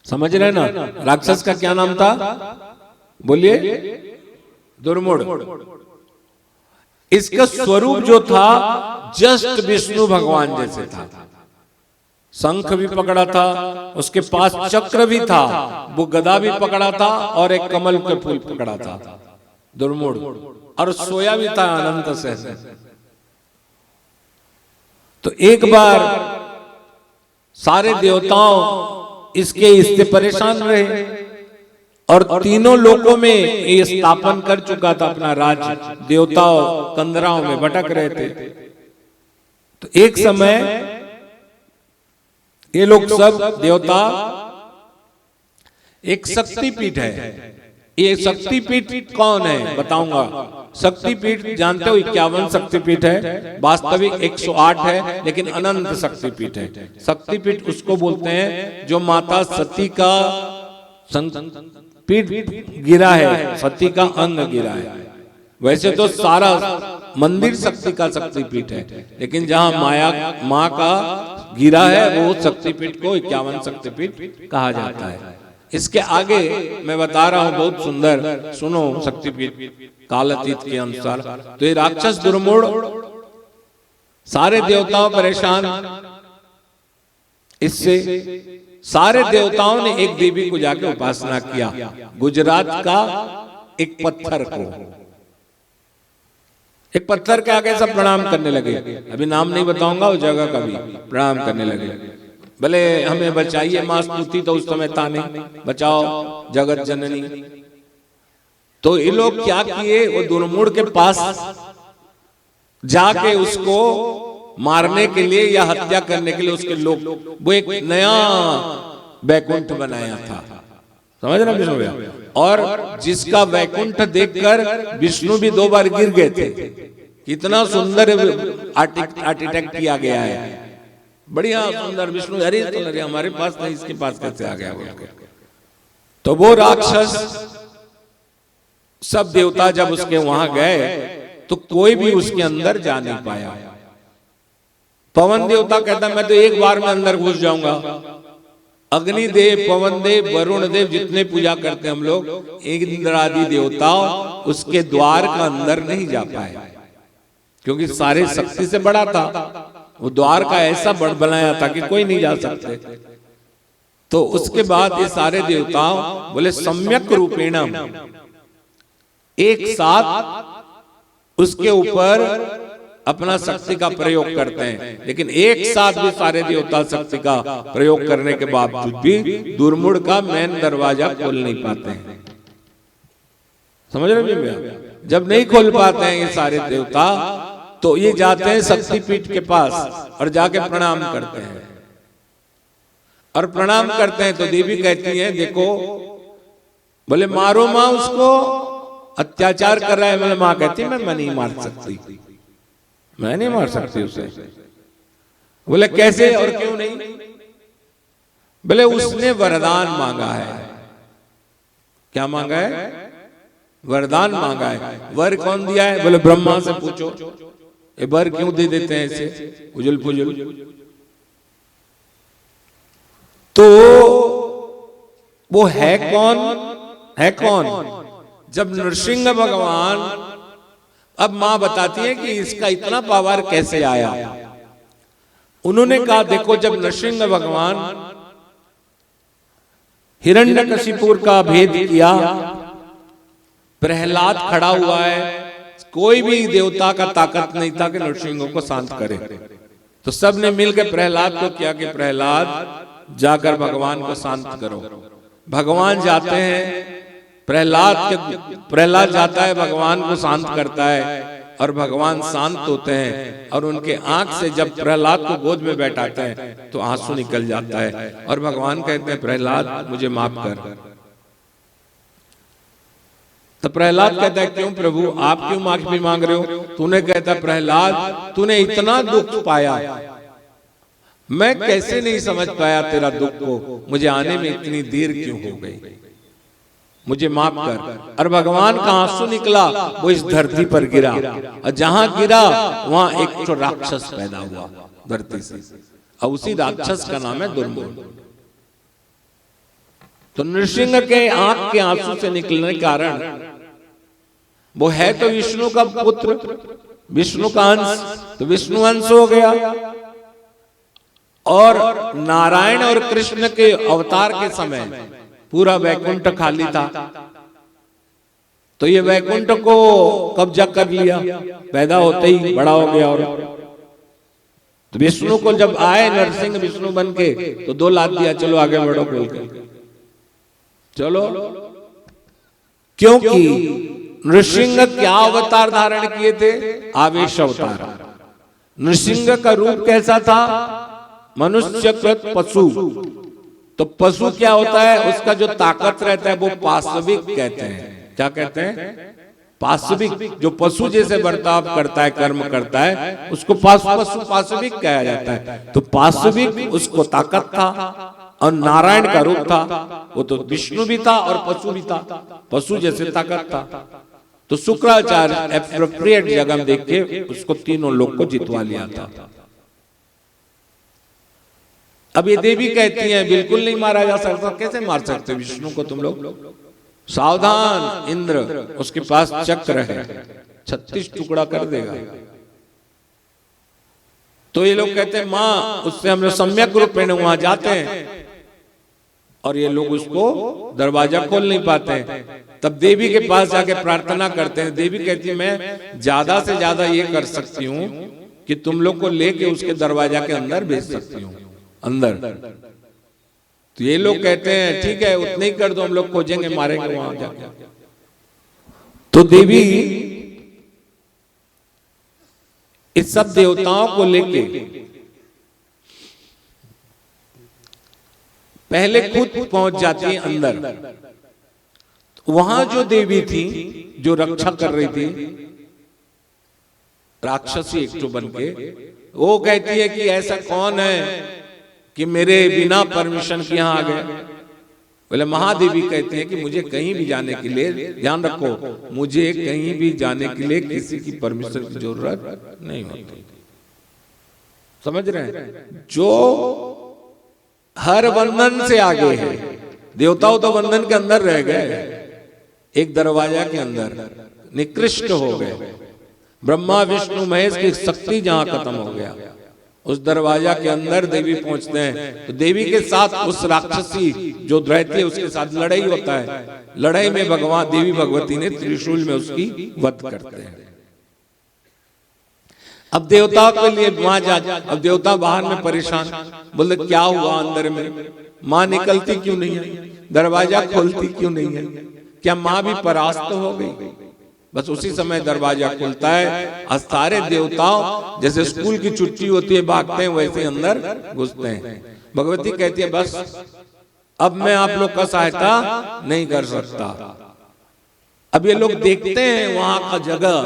समझ रहे ना? राक्षस का क्या नाम था? बोलिए। दुर्मुड़। इसका स्वरूप जो था जस्ट विष्णु भगवान जैसे था। शंख भी पकड़ा था, उसके पास चक्र भी था, वो गदा भी पकड़ा था और एक कमल के फूल पकड़ा था दुर्मुड़, और सोया भी था अनंत से। तो एक बार सारे देवताओं इससे परेशान रहे और तीनों लोकों में ये स्थापन कर चुका था अपना राज्य। देवताओं कंदराओं में भटक रहे थे। तो एक समय ये लोग सब देवता, एक शक्तिपीठ है। ये शक्तिपीठ कौन है बताऊंगा। शक्तिपीठ जानते हो 51 शक्तिपीठ है, वास्तविक 108 है, लेकिन अनंत शक्तिपीठ है। शक्तिपीठ उसको बोलते हैं जो माता सती का पीठ गिरा है, सती का अंग गिरा है। वैसे तो सारा मंदिर शक्ति का शक्तिपीठ है, लेकिन जहां माँ का गिरा है वो शक्तिपीठ को 51 शक्तिपीठ कहा जाता है। इसके आगे मैं बता रहा हूं, बहुत सुंदर सुनो। शक्तिपीठ कालातीत के अनुसार तो ये राक्षस दुर्मुड़, सारे देवताओं परेशान इससे। सारे देवताओं ने एक देवी को जाकर उपासना किया, गुजरात का एक पत्थर को। एक पत्थर के आगे सब प्रणाम करने लगे। अभी नाम नहीं बताऊंगा उस जगह का भी। प्रणाम करने लगे, भले हमें बचाइए, मां स्तुति तो उस समय था नहीं, बचाओ जगत जननी। तो ये लोग क्या किए, वो दुर्मुड़ के पास जाके उसको मारने के लिए या हत्या करने के लिए उसके लोग, वो एक नया वैकुंठ बनाया था, समझ रहे विष्णु भैया। और जिसका वैकुंठ देखकर विष्णु भी 2 बार गिर गए थे। कितना सुंदर आर्किटेक्ट किया गया है, बढ़िया सुंदर। विष्णु अरे तो हमारे पास नहीं, इसके पास कैसे आ गया? तो वो राक्षस, सब देवता जब उसके वहां गए तो कोई भी उसके अंदर जा नहीं पाया। पवन देवता कहता मैं तो एक बार में अंदर घुस जाऊंगा। अग्निदेव, पवन देव, वरुण देव जितने पूजा करते हैं हम लोग, इंद्र आदि देवता उसके द्वार का अंदर नहीं जा पाए, क्योंकि सारे शक्ति से बड़ा था। वो द्वार का ऐसा बड़ बनाया था कि कोई नहीं जा सकते। तो उसके बाद ये सारे देवताओं बोले सम्यक रूपेण एक साथ उसके ऊपर अपना शक्ति का प्रयोग करते हैं, लेकिन एक साथ भी सारे देवता शक्ति का प्रयोग करने के बावजूद भी दुर्मुड़ का मेन दरवाजा खोल नहीं पाते हैं। समझ रहे भैया? जब नहीं खोल पाते हैं ये सारे देवता, तो ये जाते हैं शक्तिपीठ के पास और जाके प्रणाम करते हैं। और प्रणाम करते हैं तो देवी कहती है देखो, बोले मारो माँ उसको, अत्याचार कर रहा है। बोले माँ कहती है मैं नहीं मार सकती, मैं नहीं मार सकती उसे। बोले कैसे और क्यों नहीं? बोले उसने वरदान मांगा है। क्या मांगा है? वरदान मांगा है। वर कौन दिया है? बोले ब्रह्मा से पूछो। ये वर क्यों दे देते हैं ऐसे उजुल पुजुल? तो वो है कौन? है कौन? जब नृसिंह भगवान, अब मां बताती है कि इसका इतना पावर कैसे आया। उन्होंने कहा देखो, जब नृसिंह भगवान हिरण्यकशिपुर का भेद किया, प्रहलाद खड़ा हुआ है, कोई भी देवता का ताकत नहीं था कि नृसिंह को शांत करे। तो सब ने मिलकर प्रहलाद को किया कि प्रहलाद जाकर भगवान को शांत करो। भगवान जाते हैं, प्रहलाद जाता है, भगवान को शांत करता है और भगवान शांत होते हैं। और उनके आंख से जब प्रहलाद को गोद में बैठाते हैं तो आंसू निकल जाता है और भगवान कहते हैं प्रहलाद मुझे माफ कर। तो प्रहलाद कहता है क्यों प्रभु आप क्यों माफी मांग रहे हो? तूने कहता प्रहलाद तूने इतना दुख पाया, मैं कैसे नहीं समझ पाया तेरा दुख को, मुझे आने में इतनी देर क्यों हो गई, मुझे माफ कर। और भगवान का आंसू निकला, वो इस धरती पर गिरा, और जहां गिरा वहां एक तो राक्षस पैदा हुआ धरती से, और उसी राक्षस का नाम है दुर्मुड़। तो नृसिंह के आंख के आंसू से निकलने के कारण, वो है तो विष्णु का पुत्र, विष्णु का अंश, तो विष्णु अंश हो गया, और नारायण और कृष्ण के अवतार के समय पूरा वैकुंठ खाली था, तो ये वैकुंठ को कब्जा कर लिया, पैदा होते ही बड़ा हो गया। और तो विष्णु को जब आए नरसिंह विष्णु बन के, तो 2 लात दिया, चलो आगे बढ़ो बोल के, चलो। क्योंकि नृसिंह क्या अवतार धारण किए थे? आवेश अवतार। नृसिंह का रूप कैसा था? मनुष्यकृत पशु। तो पशु क्या होता है? उसका जो ताकत रहता है वो पाशविक कहते हैं। क्या कहते हैं? पाशविक। जो पशु जैसे बर्ताव करता है, कर्म करता है, उसको पशु पाशविक कहा जाता है। तो पाशविक उसको ताकत था, और नारायण का रूप था, वो तो विष्णु भी था और पशु भी था, पशु जैसे ताकत था। तो शुक्राचार्य एप्रोप्रिएट जगह देख के उसको तीनों लोग को जितवा लिया था। अब ये देवी कहती हैं बिल्कुल नहीं मारा जा सकता। कैसे मार सकते विष्णु को तुम लोग? सावधान, इंद्र उसके पास चक्र है, 36 टुकड़ा कर देगा। तो ये लोग कहते हैं माँ, उससे हम लोग सम्यक रूप में वहां जाते हैं, और ये लोग उसको दरवाजा खोल नहीं पाते हैं। तब देवी के पास जाके प्रार्थना करते हैं। देवी कहती है मैं ज्यादा से ज्यादा ये कर सकती हूँ कि तुम लोग को लेके उसके दरवाजा के अंदर भेज सकती हूँ, अंदर। तो ये लोग कहते हैं ठीक है, उतने ही कर दो, हम लोग खोजेंगे, मारेंगे वहां जाके। तो देवी इस सब देवताओं को लेके पहले खुद पहुंच जाती है अंदर। वहां जो देवी थी जो रक्षा कर रही थी, राक्षसी एक बन के, वो कहती है कि ऐसा कौन है कि मेरे बिना परमिशन के यहां आ गए? बोले महादेवी कहते हैं कि मुझे कहीं भी जाने के लिए, ध्यान रखो, मुझे कहीं भी जाने के लिए किसी की परमिशन की जरूरत नहीं होती। समझ रहे हैं? जो हर बंधन से आगे है, देवताओं तो बंधन के अंदर रह गए, एक दरवाजा के अंदर निकृष्ट हो गए। ब्रह्मा विष्णु महेश की शक्ति जहां खत्म हो गया, उस दरवाजा के अंदर देवी पहुंचते हैं। तो देवी के साथ उस राक्षसी जो रहती है उसके साथ लड़ाई होता है। लड़ाई में भगवान देवी भगवती ने त्रिशूल में उसकी वध करते हैं। अब देवताओं के लिए वहां जा, अब देवता बाहर में परेशान, बोले क्या हुआ अंदर में? माँ निकलती क्यों नहीं है? दरवाजा खोलती क्यों नहीं है? क्या माँ भी परास्त हो गई? बस उसी समय दरवाजा खुलता है, और सारे देवताओं जैसे स्कूल की छुट्टी होती है भागते हैं, वैसे अंदर घुसते हैं। भगवती कहती है बस अब मैं आप लोग का सहायता नहीं कर सकता। अब ये लोग देखते हैं वहां का जगह,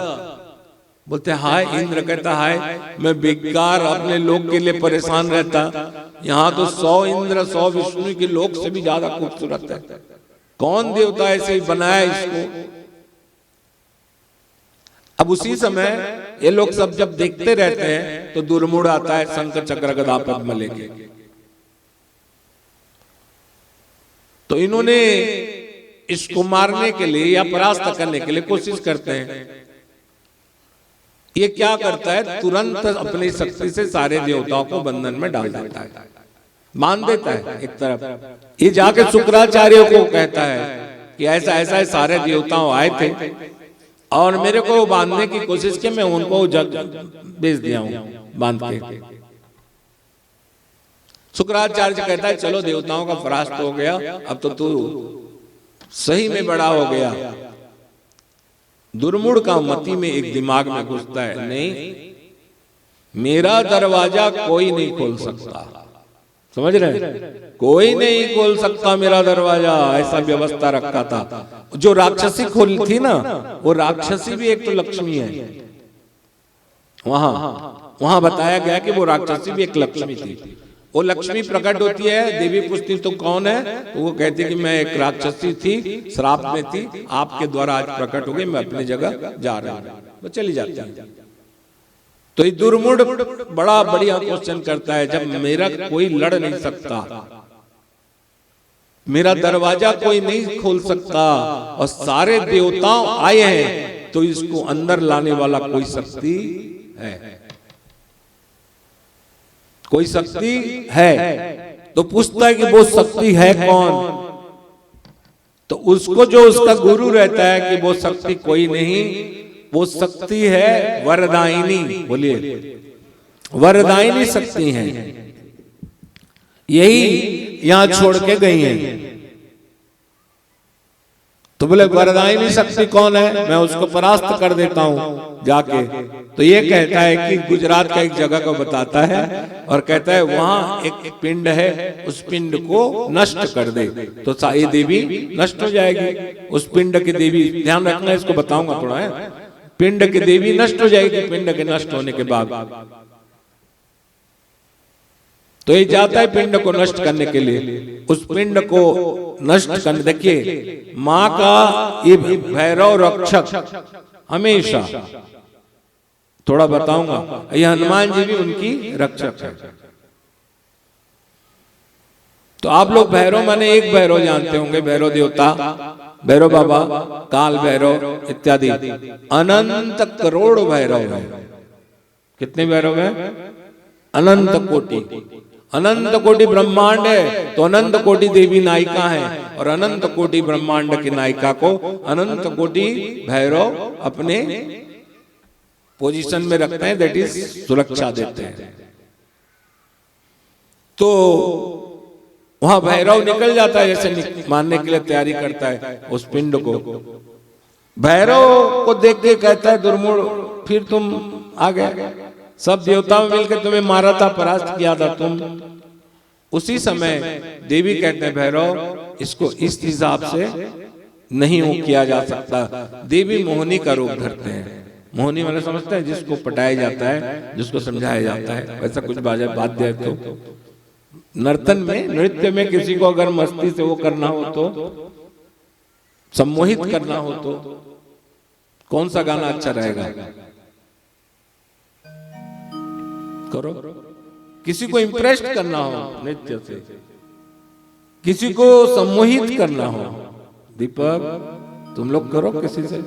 बोलते हाय। इंद्र कहता हाय, मैं बेकार अपने लोग के लिए परेशान रहता, यहाँ तो 100 इंद्र 100 विष्णु के लोग से भी ज्यादा खूबसूरत है, कौन देवता ऐसे ही बनाया इसको? अब उसी समय ये लोग सब जब देखते रहते हैं तो दुर्मुड़ आता है शंख चक्र गदा पद्म लेके। तो इन्होंने इसको मारने के लिए या परास्त करने के लिए कोशिश करते हैं। ये क्या करता है? तुरंत अपनी शक्ति से सारे देवताओं को बंधन में डाल देता है, मान देता है एक तरफ। ये जाके शुक्राचार्य को कहता है कि ऐसा ऐसा सारे देवताओं आए थे और मेरे को बांधने की कोशिश की, मैं उनको जग भेज दिया हूं बांध के। शुक्राचार्य कहता है चलो देवताओं का परास्त हो गया, अब तो तू सही में बड़ा हो गया। दुर्मुड़ का मति में एक दिमाग में घुसता है, नहीं मेरा दरवाजा कोई नहीं खोल सकता, समझ रहे हैं? कोई नहीं खोल सकता मेरा दरवाजा, ऐसा व्यवस्था रखा था। जो राक्षसी खोली थी ना, वो राक्षसी भी एक तो लक्ष्मी है। वहां बताया गया कि वो राक्षसी भी एक लक्ष्मी थी। वो लक्ष्मी प्रकट होती है, देवी पूछती तो कौन है, तो वो कहती कि मैं एक राक्षसी थी, श्राप में थी, आपके द्वारा आज प्रकट हो गई, मैं अपनी जगह जा रहा हूं, वो चली जाती है। तो ये दुर्मुड़ बड़ा बढ़िया क्वेश्चन करता है, जब मेरा कोई लड़ नहीं सकता, मेरा दरवाजा कोई नहीं खोल सकता और सारे देवताओं आए हैं, तो इसको अंदर लाने वाला कोई शक्ति है, कोई शक्ति है। तो पूछता है कि वो शक्ति है कौन, तो उसको जो उसका गुरु रहता है कि वो शक्ति कोई नहीं, वो शक्ति है वरदायिनी। बोलिए, वरदायिनी शक्ति है, यही यहां छोड़ के गई है। तो बोले वरदायिनी शक्ति कौन है, मैं उसको परास्त कर देता हूं जाके। तो ये कहता है कि गुजरात का एक जगह को बताता है और कहता है वहां एक पिंड है, उस पिंड को नष्ट कर दे तो ये देवी नष्ट हो जाएगी। उस पिंड की देवी, ध्यान रखना इसको बताऊंगा थोड़ा है, पिंड की देवी नष्ट हो जाएगी। पिंड के नष्ट होने के बाद तो ये जाता है पिंड को नष्ट करने के लिए। उस पिंड को नष्ट करने, देखिए माँ का ये भैरव रक्षक हमेशा, थोड़ा बताऊंगा, ये हनुमान जी भी उनकी रक्षक है। तो आप लोग भैरव माने एक भैरव जानते होंगे, भैरव देवता, भैरव बाबा, काल भैरव इत्यादि, अनंत करोड़ भैरव है। कितने भैरव है? अनंत कोटि, अनंत कोटि ब्रह्मांड है, तो अनंत कोटि देवी नायिका है, और अनंत कोटि ब्रह्मांड की नायिका को अनंत कोटि भैरव अपने पोजीशन में रखते हैं, दैट इज सुरक्षा देते हैं। तो वहां भैरव निकल जाता है, जैसे मानने के लिए तैयारी करता है उस पिंड को। भैरव को देख के कहता है दुर्मुड़, फिर तुम आ गए, सब देवताओं मिलकर तुम्हें मारा था, परास्त किया था तुम। उसी समय देवी कहते हैं भैरव इसको इस हिसाब से नहीं किया जा सकता। देवी मोहिनी का रूप धरते हैं। मोहिनी वाले समझते हैं जिसको पटाया जाता है, जिसको समझाया जाता है, वैसा कुछ बाध्य है। तो नर्तन में, नृत्य में किसी को अगर मस्ती से वो करना हो, तो सम्मोहित करना हो, तो कौन सा गाना अच्छा रहेगा? करो। किसी को इम्प्रेस करना हो नृत्य से, किसी को सम्मोहित करना हो, दीपक तुम लोग करो किसी से।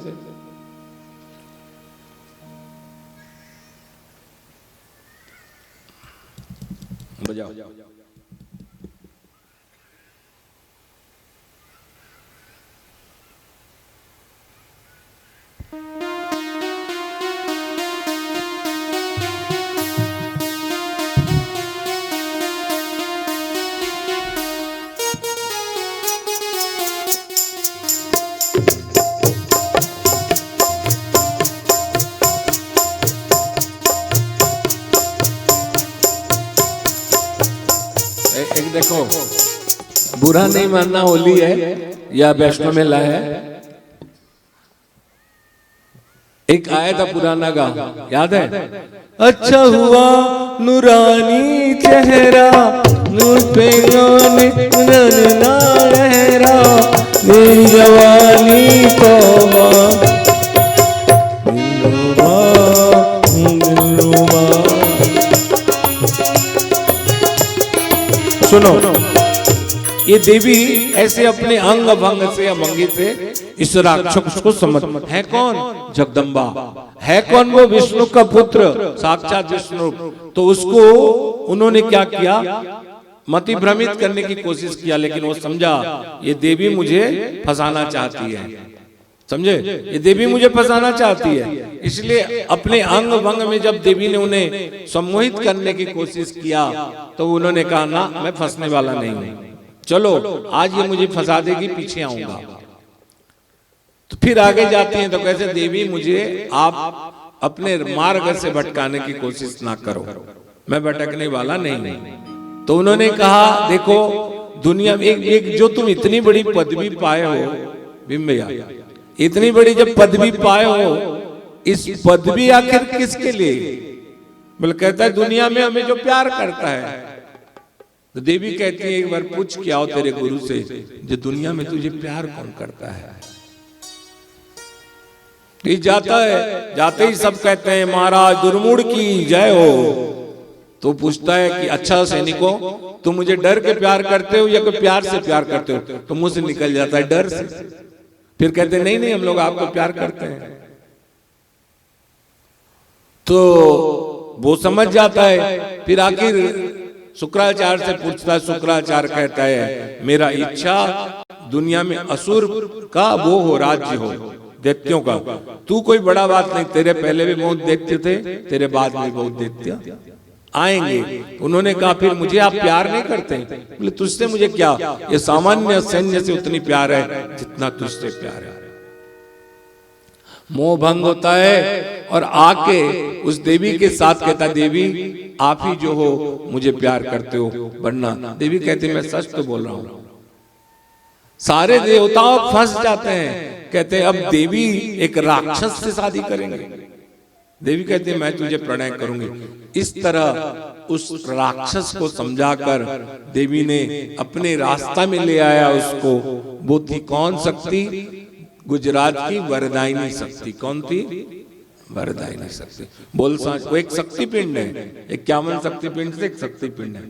बजाओ। एक देखो, बुरा नहीं मानना, होली है या वैष्णो मेला है। एक आया था पुराना गा, याद है? अच्छा हुआ नूरानी चेहरा, नूर पे लहरा, मेरी जवानी तौबा, सुनो, ये देवी ऐसे अपने अंग भंग से, अभंगी से इस राक्षस को समझ है कौन? जगदम्बा है कौन? वो विष्णु का पुत्र, साक्षात विष्णु। तो उसको उन्होंने क्या किया? मति भ्रमित करने की कोशिश किया, लेकिन वो समझा ये देवी मुझे फंसाना चाहती है। समझे? ये देवी मुझे फंसाना चाहती है। इसलिए अपने अंग भंग में जब देवी ने उन्हें सम्मोहित करने की कोशिश किया, तो उन्होंने कहा ना, मैं फंसने वाला नहीं हूं, चलो आज ये मुझे फंसा देगी, पीछे आऊंगा। तो फिर आगे जाती हैं तो कैसे? देवी मुझे आप अपने मार्ग से भटकाने की कोशिश ना करो, मैं भटकने वाला नहीं हूं। तो उन्होंने कहा देखो दुनिया में एक जो तुम इतनी बड़ी पदवी पाए हो भीम भैया, इतनी बड़ी जब पदवी पाए हो, इस पदवी आखिर किसके लिए? बोले कहता है दुनिया में हमें जो प्यार करता है। तो देवी कहती है एक बार पूछ के आओ तेरे गुरु से, जो दुनिया में तुझे प्यार कौन करता है? ये जाता है, जाते ही सब कहते हैं महाराज दुर्मुड़ की जय हो। तो पूछता है कि अच्छा सैनिकों, तुम मुझे डर के प्यार करते हो या कोई प्यार से प्यार करते हो? तो मुंह से निकल जाता है डर से। फिर कहते नहीं नहीं हम लोग आपको प्यार करते हैं। तो वो समझ जाता है। फिर आखिर शुक्राचार्य से पूछता है, शुक्राचार्य कहता है मेरा इच्छा दुनिया में असुर का वो हो, राज्य हो, दैत्यों का। तू कोई बड़ा बात नहीं, तेरे पहले भी बहुत दैत्य थे, तेरे बाद में बहुत दैत्य आएंगे। उन्होंने कहा फिर मुझे आप प्यार नहीं करते? बोले तुझसे मुझे क्या, ये सामान्य सैन्य से उतनी प्यार है जितना तुझसे प्यार है। मोह भंग होता है और आके उस देवी के साथ कहता देवी आप ही जो हो मुझे प्यार करते हो, वरना देवी कहती मैं सच तो बोल रहा हूं। सारे देवताओं फंस जाते हैं, कहते हैं अब देवी एक राक्षस से शादी करेंगे। देवी कहती है मैं तुझे प्रणय करूंगी। इस तरह उस राक्षस को समझाकर देवी ने अपने रास्ता में ले आया उसको। वो थी कौन शक्ति? गुजरात की वरदायिनी शक्ति। कौन थी? वरदायिनी शक्ति। बोल सांच वो एक शक्तिपिंड है, 51 शक्तिपिंड से एक शक्तिपिंड है।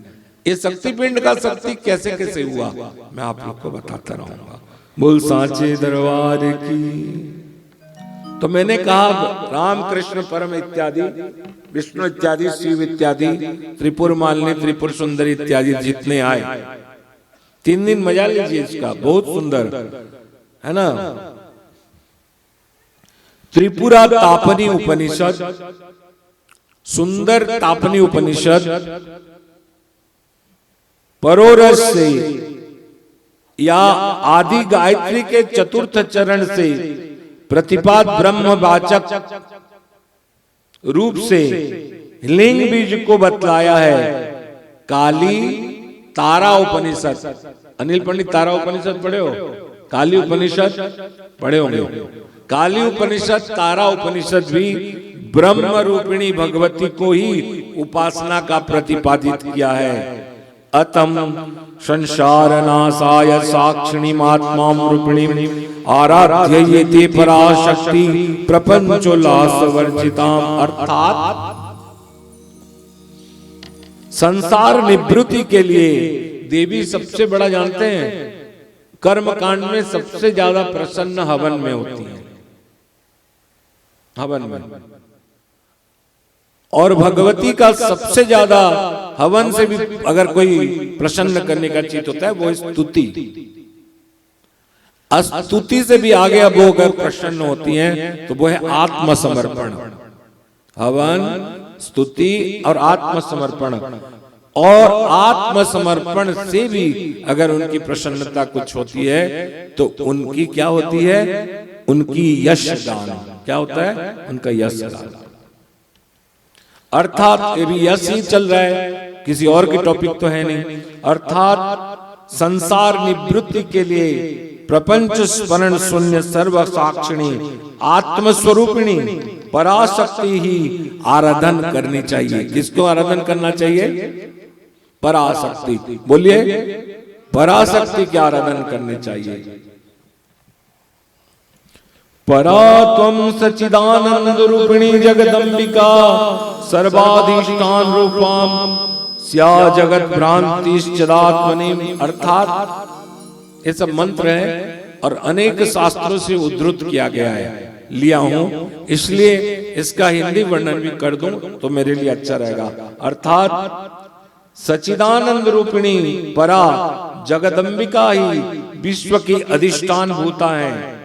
ये शक्तिपिंड का शक्ति कैसे कैसे हुआ मैं आप लोग को बताता रहूंगा। बोल सांचे दरबार की। तो मैंने कहा राम कृष्ण परम इत्यादि, विष्णु इत्यादि, शिव इत्यादि, त्रिपुर मालिनी, त्रिपुर सुंदरी इत्यादि जितने आए, 3 दिन मजा लीजिए इसका, बहुत सुंदर है ना। त्रिपुरा तापनी उपनिषद, सुंदर तापनी उपनिषद, परोरस से या आदि गायत्री के चतुर्थ चरण से प्रतिपाद ब्रह्मवाचक रूप से लिंग बीज को बतलाया है काली तारा उपनिषद। अनिल पंडित तारा उपनिषद पढ़े हो? काली उपनिषद पढ़े होंगे। काली उपनिषद, तारा उपनिषद भी ब्रह्म रूपिणी भगवती को ही उपासना का प्रतिपादित किया है। अतम संसार नाशाय साक्षिणी आत्मा रूपिणी आराध्य ये ते पराशक्ति प्रपंचोल्लास वर्जिताम। अर्थात संसार निवृत्ति के लिए देवी सबसे बड़ा जानते हैं, कर्म कांड में सबसे ज्यादा प्रसन्न हवन में होती है, हवन में। और भगवती का सबसे ज्यादा हवन से भी अगर कोई प्रसन्न करने का चीज होता है वो स्तुति। स्तुति से भी आगे अब वो अगर प्रसन्न होती हैं तो वो है आत्मसमर्पण। हवन, स्तुति और आत्मसमर्पण। और आत्मसमर्पण से भी अगर उनकी प्रसन्नता कुछ होती है तो उनकी क्या होती है? उनकी यश गान। क्या होता है? उनका यश गान। अर्थात ये भी यश ही चल रहा है, किसी और की टॉपिक तो है नहीं। अर्थात संसार निवृत्ति के लिए प्रपंच स्मरण शून्य सर्व साक्षिणी आत्मस्वरूपिणी पराशक्ति ही आराधन करनी चाहिए। किसको आराधन करना चाहिए? पराशक्ति। बोलिए, पराशक्ति की आराधन करनी चाहिए। परा त्वं सच्चिदानंद रूपिणी जगदम्बिका सर्वाधिष्ठान रूपाम स्या जगत भ्रांतिश्चदात्मनि। अर्थात ये सब मंत्र है और अनेक शास्त्रों से उद्धृत किया गया है, लिया हूं, इसलिए इसका हिंदी वर्णन भी कर दूं तो मेरे लिए अच्छा रहेगा। अर्थात सच्चिदानंद रूपिणी परा जगदम्बिका ही विश्व की अधिष्ठान भूता है